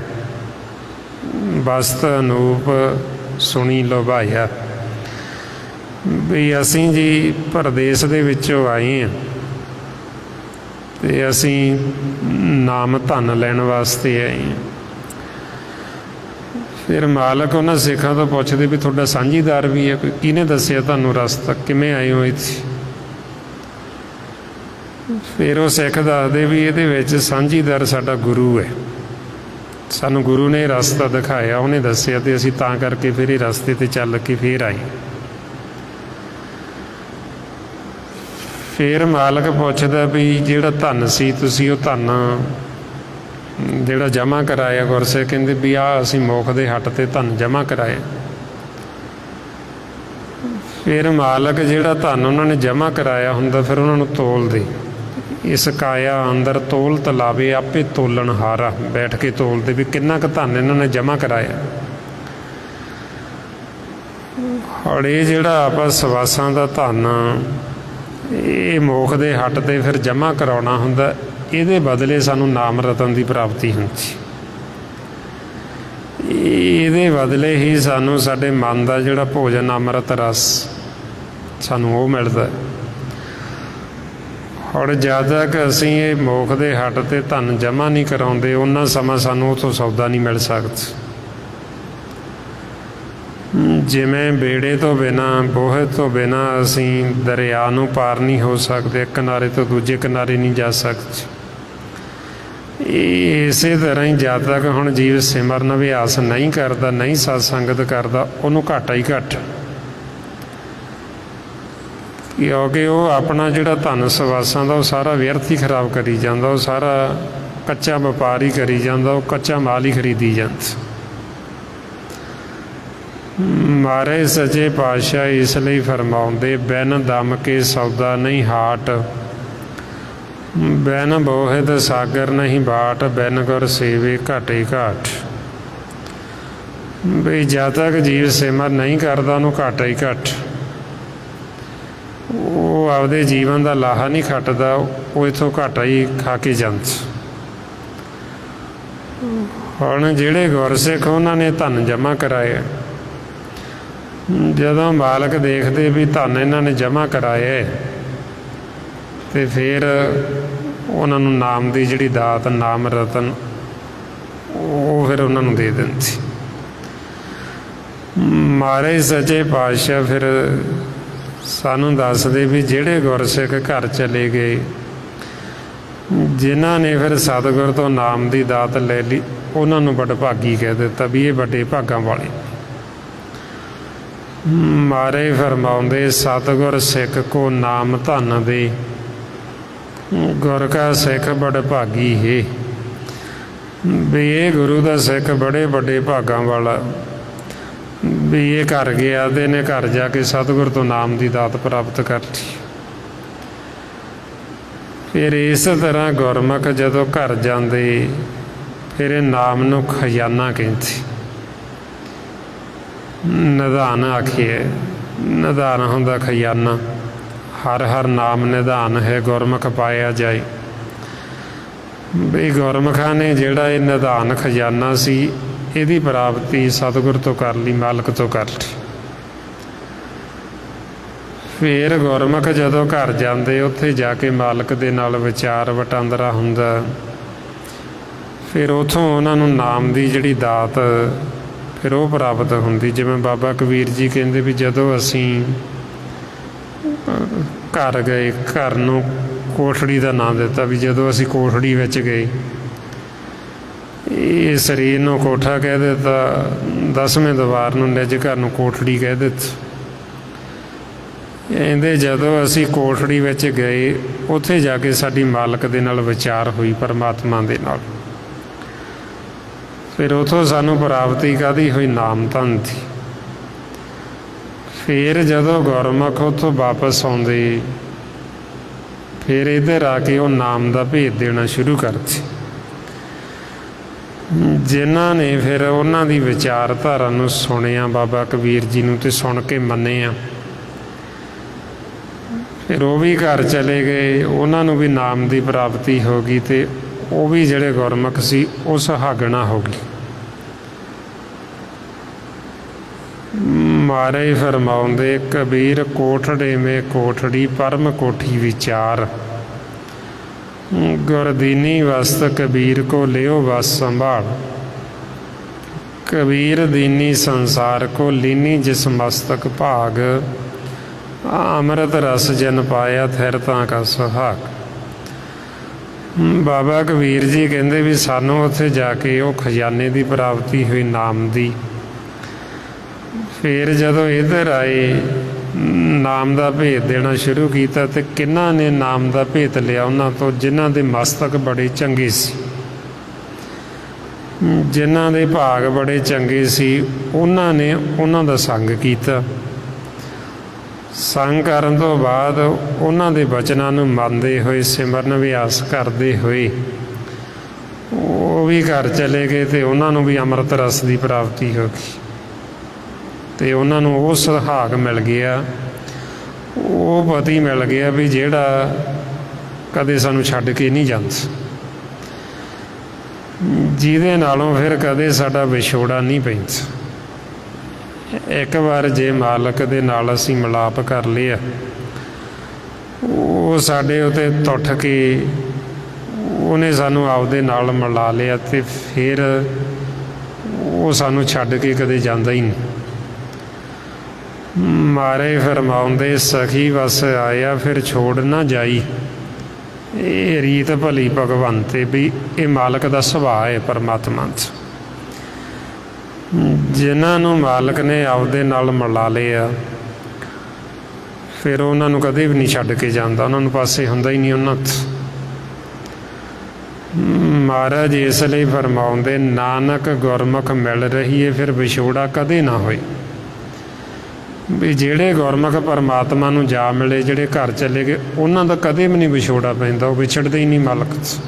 ਬਸਤ ਅਨੂਪ ਸੁਣੀ ਲੋਭਾਇਆ, ਵੀ ਅਸੀਂ ਜੀ ਪਰਦੇਸ ਦੇ ਵਿੱਚੋਂ ਆਏ ਹਾਂ ਤੇ ਅਸੀਂ ਨਾਮ ਧਨ ਲੈਣ ਵਾਸਤੇ ਆਏ ਹਾਂ। ਫਿਰ ਮਾਲਕ ਉਹਨਾਂ ਸਿੱਖਾਂ ਤੋਂ ਪੁੱਛਦੇ ਵੀ ਤੁਹਾਡਾ ਸਾਂਝੀਦਾਰ ਵੀ ਹੈ ਕੋਈ? ਕਿਹਨੇ ਦੱਸਿਆ ਤੁਹਾਨੂੰ ਰਸਤਾ, ਕਿਵੇਂ ਆਏ ਹੋ ਇੱਥੇ? ਫਿਰ ਉਹ ਸਿੱਖ ਦੱਸਦੇ ਵੀ ਇਹਦੇ ਵਿੱਚ ਸਾਂਝੀਦਾਰ ਸਾਡਾ ਗੁਰੂ ਹੈ, ਸਾਨੂੰ ਗੁਰੂ ਨੇ ਰਸਤਾ ਦਿਖਾਇਆ, ਉਹਨੇ ਦੱਸਿਆ ਤੇ ਅਸੀਂ ਤਾਂ ਕਰਕੇ ਫਿਰ ਇਹ ਰਸਤੇ 'ਤੇ ਚੱਲ ਕੇ ਫਿਰ ਆਏ। ਫਿਰ ਮਾਲਕ ਪੁੱਛਦਾ ਵੀ ਜਿਹੜਾ ਧਨ ਸੀ ਤੁਸੀਂ ਉਹ ਧਨ ਜਿਹੜਾ ਜਮ੍ਹਾਂ ਕਰਾਇਆ, ਗੁਰਸਿੱਖ ਕਹਿੰਦੇ ਵੀ ਆਹ ਅਸੀਂ ਮੁੱਖ ਦੇ ਹੱਟ 'ਤੇ ਧਨ ਜਮ੍ਹਾਂ ਕਰਾਇਆ। ਫਿਰ ਮਾਲਕ ਜਿਹੜਾ ਧਨ ਉਹਨਾਂ ਨੇ ਜਮ੍ਹਾਂ ਕਰਾਇਆ ਹੁੰਦਾ ਫਿਰ ਉਹਨਾਂ ਨੂੰ ਤੋਲਦੇ। ਇਸ ਕਾਇਆ ਅੰਦਰ ਤੋਲ ਤਲਾਵੇ ਆਪੇ ਤੋਲਣ ਹਾਰਾ, ਬੈਠ ਕੇ ਤੋਲਦੇ ਵੀ ਕਿੰਨਾ ਕੁ ਧਨ ਇਹਨਾਂ ਨੇ ਜਮ੍ਹਾਂ ਕਰਾਇਆ। ਔਰ ਇਹ ਜਿਹੜਾ ਆਪਾਂ ਸਵਾਸਾਂ ਦਾ ਧਨ ਇਹ ਮੋਖ ਦੇ ਹੱਟ 'ਤੇ ਫਿਰ ਜਮ੍ਹਾਂ ਕਰਾਉਣਾ ਹੁੰਦਾ, ਇਹਦੇ ਬਦਲੇ ਸਾਨੂੰ ਨਾਮ ਰਤਨ ਦੀ ਪ੍ਰਾਪਤੀ ਹੁੰਦੀ। ਇਹਦੇ ਬਦਲੇ ਹੀ ਸਾਨੂੰ ਸਾਡੇ ਮਨ ਦਾ ਜਿਹੜਾ ਭੋਜਨ ਅੰਮ੍ਰਿਤ ਰਸ ਸਾਨੂੰ ਉਹ ਮਿਲਦਾ। ਹੁਣ ਜਦ ਤੱਕ ਅਸੀਂ ਇਹ ਮੋਖ ਦੇ ਹੱਟ 'ਤੇ ਧਨ ਜਮ੍ਹਾਂ ਨਹੀਂ ਕਰਾਉਂਦੇ ਉਹਨਾਂ ਸਮਾਂ ਸਾਨੂੰ ਉੱਥੋਂ ਸੌਦਾ ਨਹੀਂ ਮਿਲ ਸਕਦਾ। ਜਿਵੇਂ ਬੇੜੇ ਤੋਂ ਬਿਨਾਂ, ਬੋਹੇ ਤੋਂ ਬਿਨਾਂ ਅਸੀਂ ਦਰਿਆ ਨੂੰ ਪਾਰ ਨਹੀਂ ਹੋ ਸਕਦੇ, ਇੱਕ ਕਿਨਾਰੇ ਤੋਂ ਦੂਜੇ ਕਿਨਾਰੇ ਨਹੀਂ ਜਾ ਸਕਦੇ। ਇਸੇ ਤਰ੍ਹਾਂ ਹੀ ਜਦ ਤੱਕ ਹੁਣ ਜੀਵ ਸਿਮਰਨ ਅਭਿਆਸ ਨਹੀਂ ਕਰਦਾ, ਨਹੀਂ ਸਤ ਸੰਗਤ ਕਰਦਾ, ਉਹਨੂੰ ਘਾਟਾ ਹੀ ਘੱਟ, ਕਿਉਂਕਿ ਉਹ ਆਪਣਾ ਜਿਹੜਾ ਧਨ ਸਵਾਸਾਂ ਦਾ ਉਹ ਸਾਰਾ ਵਿਅਰਥ ਹੀ ਖਰਾਬ ਕਰੀ ਜਾਂਦਾ, ਉਹ ਸਾਰਾ ਕੱਚਾ ਵਪਾਰ ਹੀ ਕਰੀ ਜਾਂਦਾ, ਉਹ ਕੱਚਾ ਮਾਲ ਹੀ ਖਰੀਦੀ ਜਾਂਦਾ। ਮਹਾਰਾਜ ਸੱਚੇ ਪਾਤਸ਼ਾਹ ਇਸ ਲਈ ਫਰਮਾਉਂਦੇ, ਬਿਨ ਦਮ ਕੇ ਸੌਦਾ ਨਹੀਂ ਹਾਟ, ਬਿਨ ਬੋਹਿਤ ਸਾਗਰ ਨਹੀਂ ਬਾਟ, ਬਿਨ ਗੁਰ ਸੇਵੇ ਘਾਟੇ ਘਾਟ। ਬਈ ਜਦ ਤੱਕ ਜੀਵ ਸਿਮਰ ਨਹੀਂ ਕਰਦਾ ਉਹਨੂੰ ਘਾਟਾ ਹੀ ਘੱਟ, ਉਹ ਆਪਦੇ ਜੀਵਨ ਦਾ ਲਾਹਾ ਨਹੀਂ ਖੱਟਦਾ, ਉਹ ਇੱਥੋਂ ਘਾਟਾ ਹੀ ਖਾ ਕੇ ਜਾਂਦਾ। ਹੁਣ ਜਿਹੜੇ ਗੁਰਸਿੱਖ ਉਹਨਾਂ ਨੇ ਧਨ ਜਮ੍ਹਾਂ ਕਰਾਏ, ਜਦੋਂ ਮਾਲਕ ਦੇਖਦੇ ਵੀ ਧਨ ਇਹਨਾਂ ਨੇ ਜਮ੍ਹਾਂ ਕਰਾਏ ਤੇ ਫਿਰ ਉਹਨਾਂ ਨੂੰ ਨਾਮ ਦੀ ਜਿਹੜੀ ਦਾਤ, ਨਾਮ ਰਤਨ, ਉਹ ਫਿਰ ਉਹਨਾਂ ਨੂੰ ਦੇ ਦਿੰਦੀ। ਮਹਾਰਾਜ ਸੱਚੇ ਪਾਤਸ਼ਾਹ ਫਿਰ ਸਾਨੂੰ ਦੱਸਦੇ ਵੀ ਜਿਹੜੇ ਗੁਰਸਿੱਖ ਘਰ ਚਲੇ ਗਏ, ਜਿਨ੍ਹਾਂ ਨੇ ਫਿਰ ਸਤਿਗੁਰ ਤੋਂ ਨਾਮ ਦੀ ਦਾਤ ਲੈ ਲਈ, ਉਹਨਾਂ ਨੂੰ ਵਡਭਾਗੀ ਕਹਿ ਦਿੱਤਾ ਵੀ ਇਹ ਵੱਡੇ ਭਾਗਾਂ ਵਾਲੇ। ਮਹਾਰਾਜ ਫਰਮਾਉਂਦੇ, ਸਤਿਗੁਰ ਸਿੱਖ ਕੋ ਨਾਮ ਧਨ ਦੇ, ਗੁਰ ਕਾ ਸਿੱਖ ਵਡਭਾਗੀ ਹੈ। ਵੀ ਇਹ ਗੁਰੂ ਦਾ ਸਿੱਖ ਬੜੇ ਵੱਡੇ ਭਾਗਾਂ ਵਾਲਾ, ਵੀ ਇਹ ਘਰ ਗਿਆ ਤੇ ਇਹਨੇ ਘਰ ਜਾ ਕੇ ਸਤਿਗੁਰ ਤੋਂ ਨਾਮ ਦੀ ਦਾਤ ਪ੍ਰਾਪਤ ਕਰ ਲਈ। ਫਿਰ ਇਸ ਤਰ੍ਹਾਂ ਗੁਰਮੁਖ ਜਦੋਂ ਘਰ ਜਾਂਦੇ, ਫਿਰ ਇਹ ਨਾਮ ਨੂੰ ਖਜ਼ਾਨਾ ਕਹਿੰਦੇ। ਨਿਧਾਨ ਆਖੀਏ, ਨਿਧਾਨ ਹੁੰਦਾ ਖਜ਼ਾਨਾ, ਹਰ ਹਰ ਨਾਮ ਨਿਧਾਨ ਹੈ, ਗੁਰਮੁਖ ਪਾਇਆ ਜਾਏ। ਵੀ ਗੁਰਮੁਖਾਂ ਨੇ ਜਿਹੜਾ ਇਹ ਨਿਧਾਨ ਖਜ਼ਾਨਾ ਸੀ, ਇਹਦੀ ਪ੍ਰਾਪਤੀ ਸਤਿਗੁਰ ਤੋਂ ਕਰ ਲਈ, ਮਾਲਕ ਤੋਂ ਕਰ ਲਈ। ਫਿਰ ਗੁਰਮੁਖ ਜਦੋਂ ਘਰ ਜਾਂਦੇ, ਉੱਥੇ ਜਾ ਕੇ ਮਾਲਕ ਦੇ ਨਾਲ ਵਿਚਾਰ ਵਟਾਂਦਰਾ ਹੁੰਦਾ, ਫਿਰ ਉੱਥੋਂ ਉਹਨਾਂ ਨੂੰ ਨਾਮ ਦੀ ਜਿਹੜੀ ਦਾਤ ਫਿਰ ਉਹ ਪ੍ਰਾਪਤ ਹੁੰਦੀ। ਜਿਵੇਂ ਬਾਬਾ ਕਬੀਰ ਜੀ ਕਹਿੰਦੇ ਵੀ ਜਦੋਂ ਅਸੀਂ ਘਰ ਗਏ, ਘਰ ਨੂੰ ਕੋਠੜੀ ਦਾ ਨਾਂ ਦਿੱਤਾ, ਵੀ ਜਦੋਂ ਅਸੀਂ ਕੋਠੜੀ ਵਿੱਚ ਗਏ, ਇਹ ਸਰੀਰ ਨੂੰ ਕੋਠਾ ਕਹਿ ਦਿੱਤਾ, 10ਵੇਂ ਦੀਵਾਰ ਨੂੰ ਨਿੱਜ ਘਰ ਨੂੰ ਕੋਠੜੀ ਕਹਿ ਦਿੱਤਾ। ਇਹਦੇ ਜਦੋਂ ਅਸੀਂ ਕੋਠੜੀ ਵਿੱਚ ਗਏ, ਉੱਥੇ ਜਾ ਕੇ ਸਾਡੀ ਮਾਲਕ ਦੇ ਨਾਲ ਵਿਚਾਰ ਹੋਈ, ਪਰਮਾਤਮਾ ਦੇ ਨਾਲ। ਫਿਰ ਉੱਥੋਂ ਸਾਨੂੰ ਪ੍ਰਾਪਤੀ ਕਾਹਦੀ ਹੋਈ? ਨਾਮ ਧਨ ਦੀ। ਫਿਰ ਜਦੋਂ ਗੁਰਮੁਖ ਉੱਥੋਂ ਵਾਪਸ ਆਉਂਦੇ, ਫਿਰ ਇੱਧਰ ਆ ਕੇ ਉਹ ਨਾਮ ਦਾ ਭੇਦ ਦੇਣਾ ਸ਼ੁਰੂ ਕਰਦੇ। ਜਿਨ੍ਹਾਂ ਨੇ ਫਿਰ ਉਹਨਾਂ ਦੀ ਵਿਚਾਰਧਾਰਾ ਨੂੰ ਸੁਣਿਆ, ਬਾਬਾ ਕਬੀਰ ਜੀ ਨੂੰ, ਤੇ ਸੁਣ ਕੇ ਮੰਨਿਆ, ਫਿਰ ਉਹ ਵੀ ਘਰ ਚਲੇ ਗਏ, ਉਹਨਾਂ ਨੂੰ ਵੀ ਨਾਮ ਦੀ ਪ੍ਰਾਪਤੀ ਹੋ ਗਈ, ਤੇ ਉਹ ਵੀ ਜਿਹੜੇ ਗੁਰਮੁਖ ਸੀ ਉਹ ਸੁਹਾਗਣਾ ਹੋ ਗਈ। ਮਹਾਰਾਜ ਫਰਮਾਉਂਦੇ, ਕਬੀਰ ਕੋਠੜੇ ਮੇ ਕੋਠੜੀ, ਪਰਮ ਕੋਠੀ ਵਿਚਾਰ, ਗੁਰਦੀਨੀ ਵਸਤ ਕਬੀਰ ਕੋ ਲਿਓ ਵਸ ਸੰਭਾਲ। ਕਬੀਰ ਦੀਨੀ ਸੰਸਾਰ ਕੋ ਲੀਨੀ ਜਿਸ ਮਸਤਕ ਭਾਗ, ਅੰਮ੍ਰਿਤ ਰਸ ਜਨ ਪਾਇਆ ਥਿਰ ਤਾਂ ਕਾ ਸੁਹਾਗ। ਬਾਬਾ ਕਬੀਰ ਜੀ ਕਹਿੰਦੇ ਵੀ ਸਾਨੂੰ ਉੱਥੇ ਜਾ ਕੇ ਉਹ ਖਜ਼ਾਨੇ ਦੀ ਪ੍ਰਾਪਤੀ ਹੋਈ, ਨਾਮ ਦੀ। ਫਿਰ ਜਦੋਂ ਇੱਧਰ ਆਏ, ਨਾਮ ਦਾ ਭੇਦ ਦੇਣਾ ਸ਼ੁਰੂ ਕੀਤਾ, ਤੇ ਕਿਹਨਾਂ ਨੇ ਨਾਮ ਦਾ ਭੇਦ ਲਿਆ? ਉਹਨਾਂ ਤੋਂ ਜਿਨ੍ਹਾਂ ਦੇ ਮਸਤਕ ਬੜੇ ਚੰਗੇ ਸੀ, ਜਿਨ੍ਹਾਂ ਦੇ ਭਾਗ ਬੜੇ ਚੰਗੇ ਸੀ, ਉਹਨਾਂ ਨੇ ਉਹਨਾਂ ਦਾ ਸੰਗ ਕੀਤਾ। ਸੰਗ ਕਰਨ ਤੋਂ ਬਾਅਦ ਉਹਨਾਂ ਦੇ ਬਚਨਾਂ ਨੂੰ ਮੰਨਦੇ ਹੋਏ, ਸਿਮਰਨ ਅਭਿਆਸ ਕਰਦੇ ਹੋਏ, ਉਹ ਵੀ ਘਰ ਚਲੇ ਗਏ, ਤੇ ਉਹਨਾਂ ਨੂੰ ਵੀ ਅੰਮ੍ਰਿਤ ਰਸ ਦੀ ਪ੍ਰਾਪਤੀ ਹੋ ਗਈ, ਤੇ ਉਹਨਾਂ ਨੂੰ ਉਹ ਸੁਹਾਗ ਮਿਲ ਗਿਆ, ਉਹ ਪਤੀ ਮਿਲ ਗਿਆ ਵੀ ਜਿਹੜਾ ਕਦੇ ਸਾਨੂੰ ਛੱਡ ਕੇ ਨਹੀਂ ਜਾਂਦਾ, ਜਿਹਦੇ ਨਾਲੋਂ ਫਿਰ ਕਦੇ ਸਾਡਾ ਵਿਛੋੜਾ ਨਹੀਂ ਪੈਂਦਾ। ਇੱਕ ਵਾਰ ਜੇ ਮਾਲਕ ਦੇ ਨਾਲ ਅਸੀਂ ਮਿਲਾਪ ਕਰ ਲਿਆ, ਉਹ ਸਾਡੇ ਉੱਤੇ ਟੁੱਟ ਕੇ ਉਹਨੇ ਸਾਨੂੰ ਆਪਦੇ ਨਾਲ ਮਿਲਾ ਲਿਆ ਅਤੇ ਫਿਰ ਉਹ ਸਾਨੂੰ ਛੱਡ ਕੇ ਕਦੇ ਜਾਂਦਾ ਹੀ ਨਹੀਂ। ਮਾਰੇ ਫਰਮਾਉਂਦੇ ਸਖੀ ਵਸ ਆਇਆ ਫਿਰ ਛੋੜ ਨਾ ਜਾਈ। ਇਹ ਰੀਤ ਭਲੀ ਭਗਵੰਤੇ ਵੀ ਇਹ ਮਾਲਕ ਦਾ ਸੁਭਾਅ ਹੈ ਪਰਮਾਤਮਾ 'ਚ। ਜਿਨ੍ਹਾਂ ਨੂੰ ਮਾਲਕ ਨੇ ਆਪਦੇ ਨਾਲ ਮਿਲਾ ਲਿਆ ਫਿਰ ਉਹਨਾਂ ਨੂੰ ਕਦੇ ਵੀ ਨਹੀਂ ਛੱਡ ਕੇ ਜਾਂਦਾ, ਉਹਨਾਂ ਨੂੰ ਪਾਸੇ ਹੁੰਦਾ ਹੀ ਨਹੀਂ ਉਹਨਾਂ 'ਚ। ਮਹਾਰਾਜ ਇਸ ਲਈ ਫਰਮਾਉਂਦੇ ਨਾਨਕ ਗੁਰਮੁਖ ਮਿਲ ਰਹੀਏ ਫਿਰ ਵਿਛੋੜਾ ਕਦੇ ਨਾ ਹੋਏ। ਵੀ ਜਿਹੜੇ ਗੁਰਮੁਖ ਪਰਮਾਤਮਾ ਨੂੰ ਜਾ ਮਿਲੇ, ਜਿਹੜੇ ਘਰ ਚਲੇ ਗਏ, ਉਹਨਾਂ ਦਾ ਕਦੇ ਵੀ ਨਹੀਂ ਵਿਛੋੜਾ ਪੈਂਦਾ, ਉਹ ਵਿਛੜਦੇ ਹੀ ਨਹੀਂ ਮਾਲਕ 'ਚ।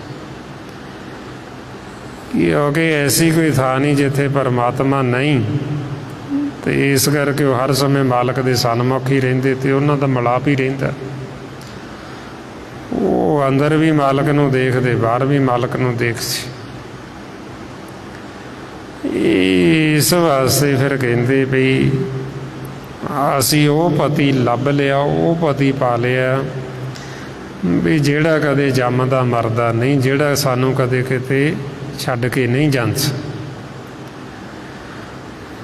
ਕਿਉਂਕਿ ਐਸੀ ਕੋਈ ਥਾਂ ਨਹੀਂ ਜਿੱਥੇ ਪਰਮਾਤਮਾ ਨਹੀਂ, ਅਤੇ ਇਸ ਕਰਕੇ ਉਹ ਹਰ ਸਮੇਂ ਮਾਲਕ ਦੇ ਸਨਮੁਖ ਹੀ ਰਹਿੰਦੇ ਅਤੇ ਉਹਨਾਂ ਦਾ ਮਿਲਾਪ ਹੀ ਰਹਿੰਦਾ। ਉਹ ਅੰਦਰ ਵੀ ਮਾਲਕ ਨੂੰ ਦੇਖਦੇ, ਬਾਹਰ ਵੀ ਮਾਲਕ ਨੂੰ ਦੇਖਦੇ। ਇਸ ਵਾਸਤੇ ਫਿਰ ਕਹਿੰਦੇ ਵੀ ਅਸੀਂ ਉਹ ਪਤੀ ਲੱਭ ਲਿਆ, ਉਹ ਪਤੀ ਪਾ ਲਿਆ ਵੀ ਜਿਹੜਾ ਕਦੇ ਜੰਮਦਾ ਮਰਦਾ ਨਹੀਂ, ਜਿਹੜਾ ਸਾਨੂੰ ਕਦੇ ਕਿਤੇ ਛੱਡ ਕੇ ਨਹੀਂ ਜਾਂਦਾ।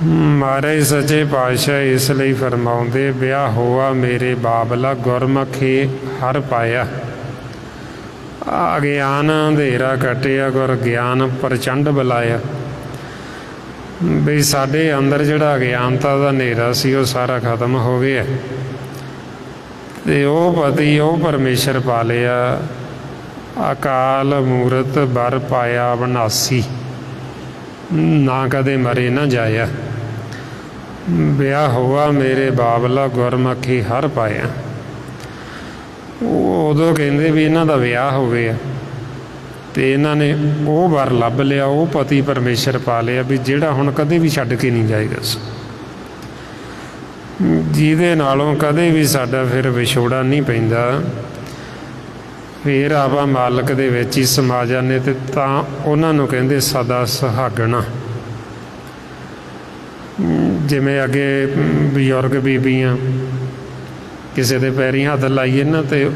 ਮਹਾਰਾਜ ਸੱਚੇ ਪਾਤਸ਼ਾਹ ਇਸ ਲਈ ਫਰਮਾਉਂਦੇ ਵਿਆਹ ਹੋਆ ਮੇਰੇ ਬਾਬਲਾ ਗੁਰਮੁਖੇ ਹਰ ਪਾਇਆ। ਅਗਿਆਨ ਅੰਧੇਰਾ ਕੱਟਿਆ ਗੁਰ ਗਿਆਨ ਪ੍ਰਚੰਡ ਬੁਲਾਇਆ। ਵੀ ਸਾਡੇ ਅੰਦਰ ਜਿਹੜਾ ਅਗਿਆਨਤਾ ਦਾ ਹਨੇਰਾ ਸੀ ਉਹ ਸਾਰਾ ਖਤਮ ਹੋ ਗਿਆ ਅਤੇ ਉਹ ਪਤੀ ਉਹ ਪਰਮੇਸ਼ਰ ਪਾ ਲਿਆ। ਅਕਾਲ ਮੂਰਤ ਬਰ ਪਾਇਆ ਅਬਨਾਸੀ, ਨਾ ਕਦੇ ਮਰੇ ਨਾ ਜਾਇਆ। ਵਿਆਹ ਹੋਆ ਮੇਰੇ ਬਾਬਲਾ ਗੁਰਮੁਖੀ ਹਰ ਪਾਇਆ। ਉਹ ਉਦੋਂ ਕਹਿੰਦੇ ਵੀ ਇਹਨਾਂ ਦਾ ਵਿਆਹ ਹੋ ਗਿਆ ਅਤੇ ਇਹਨਾਂ ਨੇ ਉਹ ਵਰ ਲੱਭ ਲਿਆ, ਉਹ ਪਤੀ ਪਰਮੇਸ਼ਰ ਪਾ ਲਿਆ ਵੀ ਜਿਹੜਾ ਹੁਣ ਕਦੇ ਵੀ ਛੱਡ ਕੇ ਨਹੀਂ ਜਾਏਗਾ, ਜਿਹਦੇ ਨਾਲੋਂ ਕਦੇ ਵੀ ਸਾਡਾ ਫਿਰ ਵਿਛੋੜਾ ਨਹੀਂ ਪੈਂਦਾ। ਫਿਰ ਆਪਾਂ ਮਾਲਕ ਦੇ ਵਿੱਚ ਹੀ ਸਮਾ ਜਾਂਦੇ ਅਤੇ ਤਾਂ ਉਹਨਾਂ ਨੂੰ ਕਹਿੰਦੇ ਸਦਾ ਸੁਹਾਗਣਾ। ਜਿਵੇਂ ਅੱਗੇ ਬਜ਼ੁਰਗ ਬੀਬੀਆਂ ਕਿਸੇ ਦੇ ਪੈਰੀਂ ਹੱਥ ਲਾਈਏ ਨਾ ਅਤੇ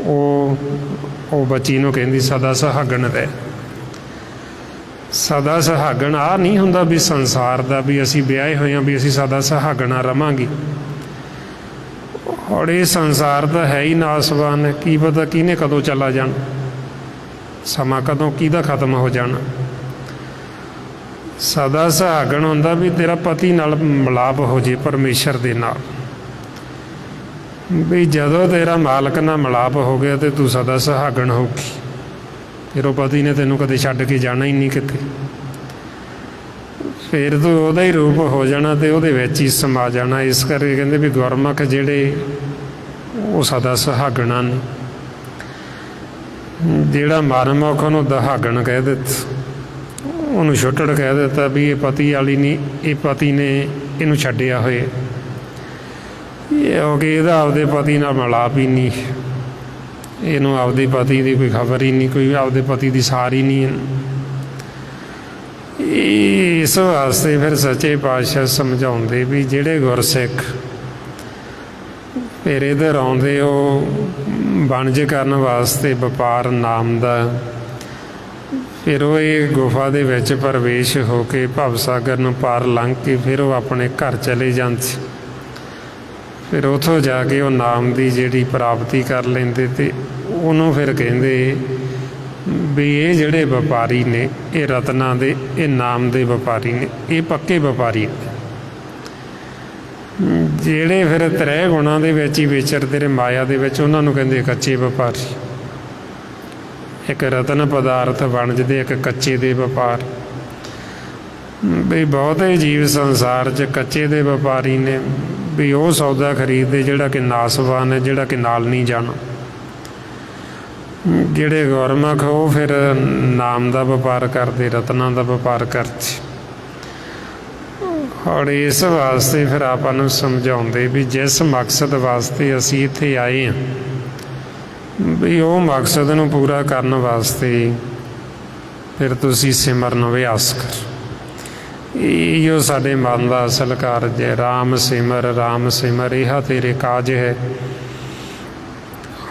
ਉਹ ਬੱਚੀ ਨੂੰ ਕਹਿੰਦੀ ਸਦਾ ਸੁਹਾਗਣ ਰਹਿ। ਸਦਾ ਸੁਹਾਗਣ ਆਹ ਨਹੀਂ ਹੁੰਦਾ ਵੀ ਸੰਸਾਰ ਦਾ ਵੀ ਅਸੀਂ ਵਿਆਹੇ ਹੋਏ ਹਾਂ ਵੀ ਅਸੀਂ ਸਦਾ ਸੁਹਾਗਣਾ ਰਵਾਂਗੇ। ਔਰ ਇਹ ਸੰਸਾਰ ਤਾਂ ਹੈ ਹੀ ਨਾਸਵਾਨ, ਕੀ ਪਤਾ ਕਿਹਨੇ ਕਦੋਂ ਚਲਾ ਜਾਣਾ, ਸਮਾਂ ਕਦੋਂ ਕਿਹਦਾ ਖਤਮ ਹੋ ਜਾਣਾ। ਸਦਾ ਸੁਹਾਗਣ ਹੁੰਦਾ ਵੀ ਤੇਰਾ ਪਤੀ ਨਾਲ ਮਿਲਾਪ ਹੋ ਜੇ ਪਰਮੇਸ਼ਰ ਦੇ ਨਾਲ, ਵੀ ਜਦੋਂ ਤੇਰਾ ਮਾਲਕ ਨਾਲ ਮਿਲਾਪ ਹੋ ਗਿਆ ਅਤੇ ਤੂੰ ਸਦਾ ਸੁਹਾਗਣ ਹੋਊਗੀ। ਫਿਰ ਉਹ ਪਤੀ ਨੇ ਤੈਨੂੰ ਕਦੇ ਛੱਡ ਕੇ ਜਾਣਾ ਹੀ ਨਹੀਂ ਕਿਤੇ, ਫਿਰ ਤੂੰ ਉਹਦਾ ਹੀ ਰੂਪ ਹੋ ਜਾਣਾ ਅਤੇ ਉਹਦੇ ਵਿੱਚ ਹੀ ਸਮਾ ਜਾਣਾ। ਇਸ ਕਰਕੇ ਕਹਿੰਦੇ ਵੀ ਗੁਰਮੁਖ ਜਿਹੜੇ ਉਹ ਸਦਾ ਸੁਹਾਗਣਾ ਨੇ। ਜਿਹੜਾ ਮਨਮੁਖ ਉਹਨੂੰ ਦਹਾਗਣ ਕਹਿ ਦਿੱਤਾ, ਉਹਨੂੰ ਛੁੱਟੜ ਕਹਿ ਦਿੱਤਾ ਵੀ ਇਹ ਪਤੀ ਵਾਲੀ ਨਹੀਂ, ਇਹ ਪਤੀ ਨੇ ਇਹਨੂੰ ਛੱਡਿਆ ਹੋਇਆ, ਕਿਉਂਕਿ ਇਹਦਾ ਆਪਦੇ ਪਤੀ ਨਾਲ ਮਿਲਾਪ ਹੀ ਨਹੀਂ, ਇਹਨੂੰ ਆਪਦੇ ਪਤੀ ਦੀ ਕੋਈ ਖਬਰ ਹੀ ਨਹੀਂ, ਕੋਈ ਆਪਦੇ ਪਤੀ ਦੀ ਸਾਰ ਹੀ ਨਹੀਂ। ਇਸ ਵਾਸਤੇ ਫਿਰ ਸੱਚੇ ਪਾਤਸ਼ਾਹ ਸਮਝਾਉਂਦੇ ਵੀ ਜਿਹੜੇ ਗੁਰਸਿੱਖ ਫਿਰ ਇੱਧਰ ਆਉਂਦੇ ਉਹ ਵਣਜ ਕਰਨ ਵਾਸਤੇ ਵਪਾਰ ਨਾਮ ਦਾ, ਫਿਰ ਉਹ ਇਹ ਗੁਫਾ ਦੇ ਵਿੱਚ ਪ੍ਰਵੇਸ਼ ਹੋ ਕੇ ਭਵਸਾਗਰ ਨੂੰ ਪਾਰ ਲੰਘ ਕੇ ਫਿਰ ਉਹ ਆਪਣੇ ਘਰ ਚਲੇ ਜਾਂਦੇ। ਫਿਰ ਉੱਥੋਂ ਜਾ ਕੇ ਉਹ ਨਾਮ ਦੀ ਜਿਹੜੀ ਪ੍ਰਾਪਤੀ ਕਰ ਲੈਂਦੇ ਅਤੇ ਉਹਨੂੰ ਫਿਰ ਕਹਿੰਦੇ ਵੀ ਇਹ ਜਿਹੜੇ ਵਪਾਰੀ ਨੇ ਇਹ ਰਤਨਾਂ ਦੇ, ਇਹ ਨਾਮ ਦੇ ਵਪਾਰੀ ਨੇ, ਇਹ ਪੱਕੇ ਵਪਾਰੀ ਨੇ। ਜਿਹੜੇ ਫਿਰ ਤ੍ਰੈ ਗੁਣਾਂ ਦੇ ਵਿੱਚ ਹੀ ਵਿਚਰਦੇ ਰਹੇ ਮਾਇਆ ਦੇ ਵਿੱਚ, ਉਹਨਾਂ ਨੂੰ ਕਹਿੰਦੇ ਕੱਚੇ ਵਪਾਰੀ। ਇੱਕ ਰਤਨ ਪਦਾਰਥ ਵਣਜਦੇ, ਇੱਕ ਕੱਚੇ ਦੇ ਵਪਾਰ। ਵੀ ਬਹੁਤੇ ਜੀਵ ਸੰਸਾਰ 'ਚ ਕੱਚੇ ਦੇ ਵਪਾਰੀ ਨੇ, ਵੀ ਉਹ ਸੌਦਾ ਖਰੀਦਦੇ ਜਿਹੜਾ ਕਿ ਨਾਸਵਾਨ ਹੈ, ਜਿਹੜਾ ਕਿ ਨਾਲ ਨਹੀਂ ਜਾਣਾ। ਜਿਹੜੇ ਗੁਰਮੁਖ ਉਹ ਫਿਰ ਨਾਮ ਦਾ ਵਪਾਰ ਕਰਦੇ, ਰਤਨਾਂ ਦਾ ਵਪਾਰ ਕਰਦੇ। ਔਰ ਇਸ ਵਾਸਤੇ ਫਿਰ ਆਪਾਂ ਨੂੰ ਸਮਝਾਉਂਦੇ ਵੀ ਜਿਸ ਮਕਸਦ ਵਾਸਤੇ ਅਸੀਂ ਇੱਥੇ ਆਏ ਹਾਂ, ਵੀ ਉਹ ਮਕਸਦ ਨੂੰ ਪੂਰਾ ਕਰਨ ਵਾਸਤੇ ਫਿਰ ਤੁਸੀਂ ਸਿਮਰਨ ਅਭਿਆਸ ਕਰੋ। ਇਹੋ ਸਾਡੇ ਮਨ ਦਾ ਅਸਲ ਕਾਰਜ ਹੈ। ਰਾਮ ਸਿਮਰ, ਰਾਮ ਸਿਮਰ, ਇਹ ਤੇਰੇ ਕਾਜ ਹੈ।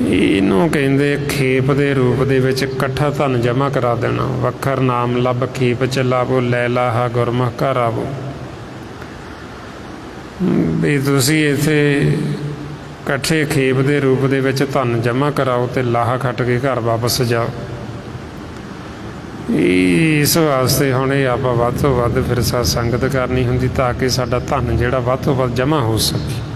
ਇਹਨੂੰ ਕਹਿੰਦੇ ਖੇਪ ਦੇ ਰੂਪ ਦੇ ਵਿੱਚ ਇਕੱਠਾ ਧਨ ਜਮ੍ਹਾਂ ਕਰਾ ਦੇਣਾ। ਵੱਖਰ ਨਾਮ ਲੱਭ ਖੇਪ ਚਲਾਵੋ, ਲੈ ਲਾਹਾ ਗੁਰਮੁਖ ਘਰ ਆਵੋ। ਵੀ ਤੁਸੀਂ ਇੱਥੇ ਇਕੱਠੇ ਖੇਪ ਦੇ ਰੂਪ ਦੇ ਵਿੱਚ ਧਨ ਜਮ੍ਹਾਂ ਕਰਾਓ ਅਤੇ ਲਾਹਾ ਖੱਟ ਕੇ ਘਰ ਵਾਪਸ ਜਾਓ। ਇਸ ਵਾਸਤੇ ਹੁਣ ਇਹ ਆਪਾਂ ਵੱਧ ਤੋਂ ਵੱਧ ਫਿਰ ਸੰਗਤ ਕਰਨੀ ਹੁੰਦੀ ਤਾਂ ਕਿ ਸਾਡਾ ਧਨ ਜਿਹੜਾ ਵੱਧ ਤੋਂ ਵੱਧ ਜਮ੍ਹਾਂ ਹੋ ਸਕੇ।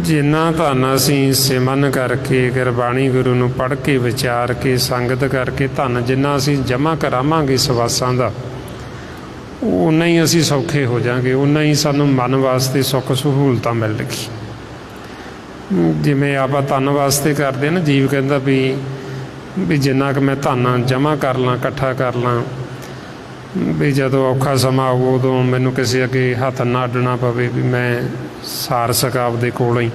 ਜਿੰਨਾ ਧਨ ਅਸੀਂ ਸਿਮਰਨ ਕਰਕੇ, ਗੁਰਬਾਣੀ ਗੁਰੂ ਨੂੰ ਪੜ੍ਹ ਕੇ, ਵਿਚਾਰ ਕੇ, ਸੰਗਤ ਕਰਕੇ ਧਨ ਜਿੰਨਾ ਅਸੀਂ ਜਮ੍ਹਾਂ ਕਰਾਵਾਂਗੇ ਸਵਾਸਾਂ ਦਾ, ਓਨਾ ਹੀ ਅਸੀਂ ਸੌਖੇ ਹੋ ਜਾਵਾਂਗੇ, ਓਨਾ ਹੀ ਸਾਨੂੰ ਮਨ ਵਾਸਤੇ ਸੁੱਖ ਸਹੂਲਤਾਂ ਮਿਲਣਗੀ। ਜਿਵੇਂ ਆਪਾਂ ਧਨ ਵਾਸਤੇ ਕਰਦੇ ਨਾ, ਜੀਵ ਕਹਿੰਦਾ ਵੀ ਜਿੰਨਾ ਕੁ ਮੈਂ ਧਨ ਜਮ੍ਹਾਂ ਕਰ ਲਾਂ, ਇਕੱਠਾ ਕਰ ਲਾਂ, ਵੀ ਜਦੋਂ ਔਖਾ ਸਮਾਂ ਆਊ ਉਦੋਂ ਮੈਨੂੰ ਕਿਸੇ ਅੱਗੇ ਹੱਥ ਨਾ ਅੱਡਣਾ ਪਵੇ, ਵੀ ਮੈਂ ਸਾਰ ਸਕਾਂ ਆਪਦੇ ਕੋਲੋਂ ਹੀ।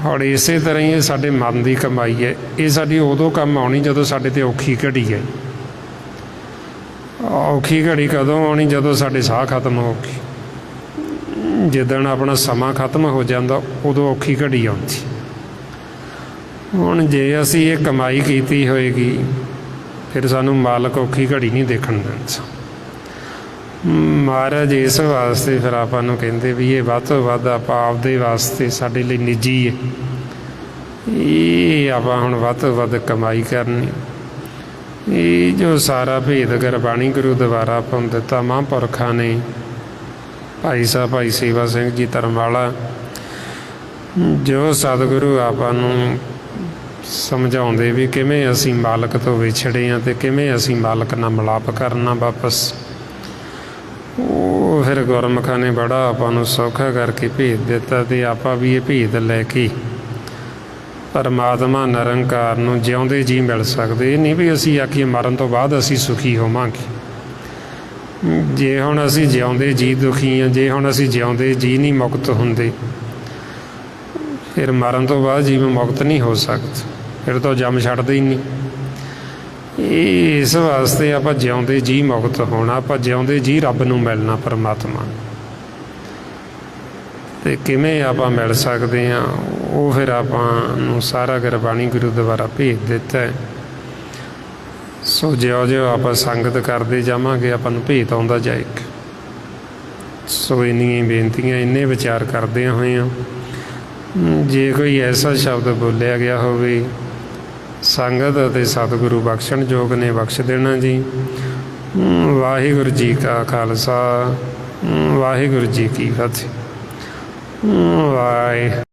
ਹੁਣ ਇਸੇ ਤਰ੍ਹਾਂ ਹੀ ਇਹ ਸਾਡੇ ਮਨ ਦੀ ਕਮਾਈ ਹੈ। ਇਹ ਸਾਡੀ ਉਦੋਂ ਕੰਮ ਆਉਣੀ ਜਦੋਂ ਸਾਡੇ 'ਤੇ ਔਖੀ ਘੜੀ ਹੈ। ਔਖੀ ਘੜੀ ਕਦੋਂ ਆਉਣੀ? ਜਦੋਂ ਸਾਡੇ ਸਾਹ ਖਤਮ ਹੋ ਗਏ। ਜਿੱਦਣ ਆਪਣਾ ਸਮਾਂ ਖਤਮ ਹੋ ਜਾਂਦਾ ਉਦੋਂ ਔਖੀ ਘੜੀ ਆਉਂਦੀ। ਹੁਣ ਜੇ ਅਸੀਂ ਇਹ ਕਮਾਈ ਕੀਤੀ ਹੋਏਗੀ ਫਿਰ ਸਾਨੂੰ ਮਾਲਕ ਔਖੀ ਘੜੀ ਨਹੀਂ ਦੇਖਣ ਦਿੰਦਾ। ਮਹਾਰਾਜ ਇਸ ਵਾਸਤੇ ਫਿਰ ਆਪਾਂ ਨੂੰ ਕਹਿੰਦੇ ਵੀ ਇਹ ਵੱਧ ਤੋਂ ਵੱਧ ਆਪਾਂ ਆਪਦੇ ਵਾਸਤੇ, ਸਾਡੇ ਲਈ ਨਿੱਜੀ ਹੈ, ਇਹ ਆਪਾਂ ਹੁਣ ਵੱਧ ਤੋਂ ਵੱਧ ਕਮਾਈ ਕਰਨੀ। ਇਹ ਜੋ ਸਾਰਾ ਭੇਦ ਗੁਰਬਾਣੀ ਗੁਰੂ ਦੁਆਰਾ ਆਪਾਂ ਨੂੰ ਦਿੱਤਾ ਮਹਾਂਪੁਰਖਾਂ ਨੇ, ਭਾਈ ਸਾਹਿਬ ਭਾਈ ਸੇਵਾ ਸਿੰਘ ਜੀ ਧਰਮਵਾਲਾ, ਜੋ ਸਤਿਗੁਰੂ ਆਪਾਂ ਨੂੰ ਸਮਝਾਉਂਦੇ ਵੀ ਕਿਵੇਂ ਅਸੀਂ ਮਾਲਕ ਤੋਂ ਵਿਛੜੇ ਹਾਂ ਅਤੇ ਕਿਵੇਂ ਅਸੀਂ ਮਾਲਕ ਨਾਲ ਮਿਲਾਪ ਕਰਨਾ ਵਾਪਸ, ਉਹ ਫਿਰ ਗੁਰਮੁਖਾਂ ਨੇ ਬੜਾ ਆਪਾਂ ਨੂੰ ਸੌਖਾ ਕਰਕੇ ਭੇਦ ਦਿੱਤਾ। ਅਤੇ ਆਪਾਂ ਵੀ ਇਹ ਭੇਦ ਲੈ ਕੇ ਪਰਮਾਤਮਾ ਨਿਰੰਕਾਰ ਨੂੰ ਜਿਉਂਦੇ ਜੀ ਮਿਲ ਸਕਦੇ। ਇਹ ਨਹੀਂ ਵੀ ਅਸੀਂ ਆਖੀਏ ਮਰਨ ਤੋਂ ਬਾਅਦ ਅਸੀਂ ਸੁਖੀ ਹੋਵਾਂਗੇ। ਜੇ ਹੁਣ ਅਸੀਂ ਜਿਉਂਦੇ ਜੀ ਦੁਖੀ ਹਾਂ, ਜੇ ਹੁਣ ਅਸੀਂ ਜਿਉਂਦੇ ਜੀ ਨਹੀਂ ਮੁਕਤ ਹੁੰਦੇ, ਫਿਰ ਮਰਨ ਤੋਂ ਬਾਅਦ ਜੀਵ ਮੁਕਤ ਨਹੀਂ ਹੋ ਸਕਦਾ, ਫਿਰ ਤਾਂ ਜੰਮ ਛੱਡਦੇ ਹੀ ਨਹੀਂ। ਇਸ ਵਾਸਤੇ ਆਪਾਂ ਜਿਉਂਦੇ ਜੀ ਮੁਕਤ ਹੋਣਾ, ਆਪਾਂ ਜਿਉਂਦੇ ਜੀ ਰੱਬ ਨੂੰ ਮਿਲਣਾ, ਪਰਮਾਤਮਾ। ਅਤੇ ਕਿਵੇਂ ਆਪਾਂ ਮਿਲ ਸਕਦੇ ਹਾਂ, ਉਹ ਫਿਰ ਆਪਾਂ ਨੂੰ ਸਾਰਾ ਗੁਰਬਾਣੀ ਗੁਰੂ ਦੁਆਰਾ ਭੇਜ ਦਿੱਤਾ। ਸੋ ਜਿਉਂ ਆਪਾਂ ਸੰਗਤ ਕਰਦੇ ਜਾਵਾਂਗੇ ਆਪਾਂ ਨੂੰ ਭੇਤ ਆਉਂਦਾ ਜਾਏਗਾ। ਸੋ ਇੰਨੀਆਂ ਬੇਨਤੀਆਂ, ਇੰਨੇ ਵਿਚਾਰ ਕਰਦਿਆਂ ਹੋਇਆਂ ਜੇ ਕੋਈ ਐਸਾ ਸ਼ਬਦ ਬੋਲਿਆ ਗਿਆ ਹੋਵੇ ਸੰਗਤ ਅਤੇ ਸਤਿਗੁਰੂ ਬਖਸ਼ਣ ਯੋਗ ਨੇ, ਬਖਸ਼ ਦੇਣਾ ਜੀ। ਵਾਹਿਗੁਰੂ ਜੀ ਕਾ ਖਾਲਸਾ, ਵਾਹਿਗੁਰੂ ਜੀ ਕੀ ਫਤਿਹ। ਵਾਹਿ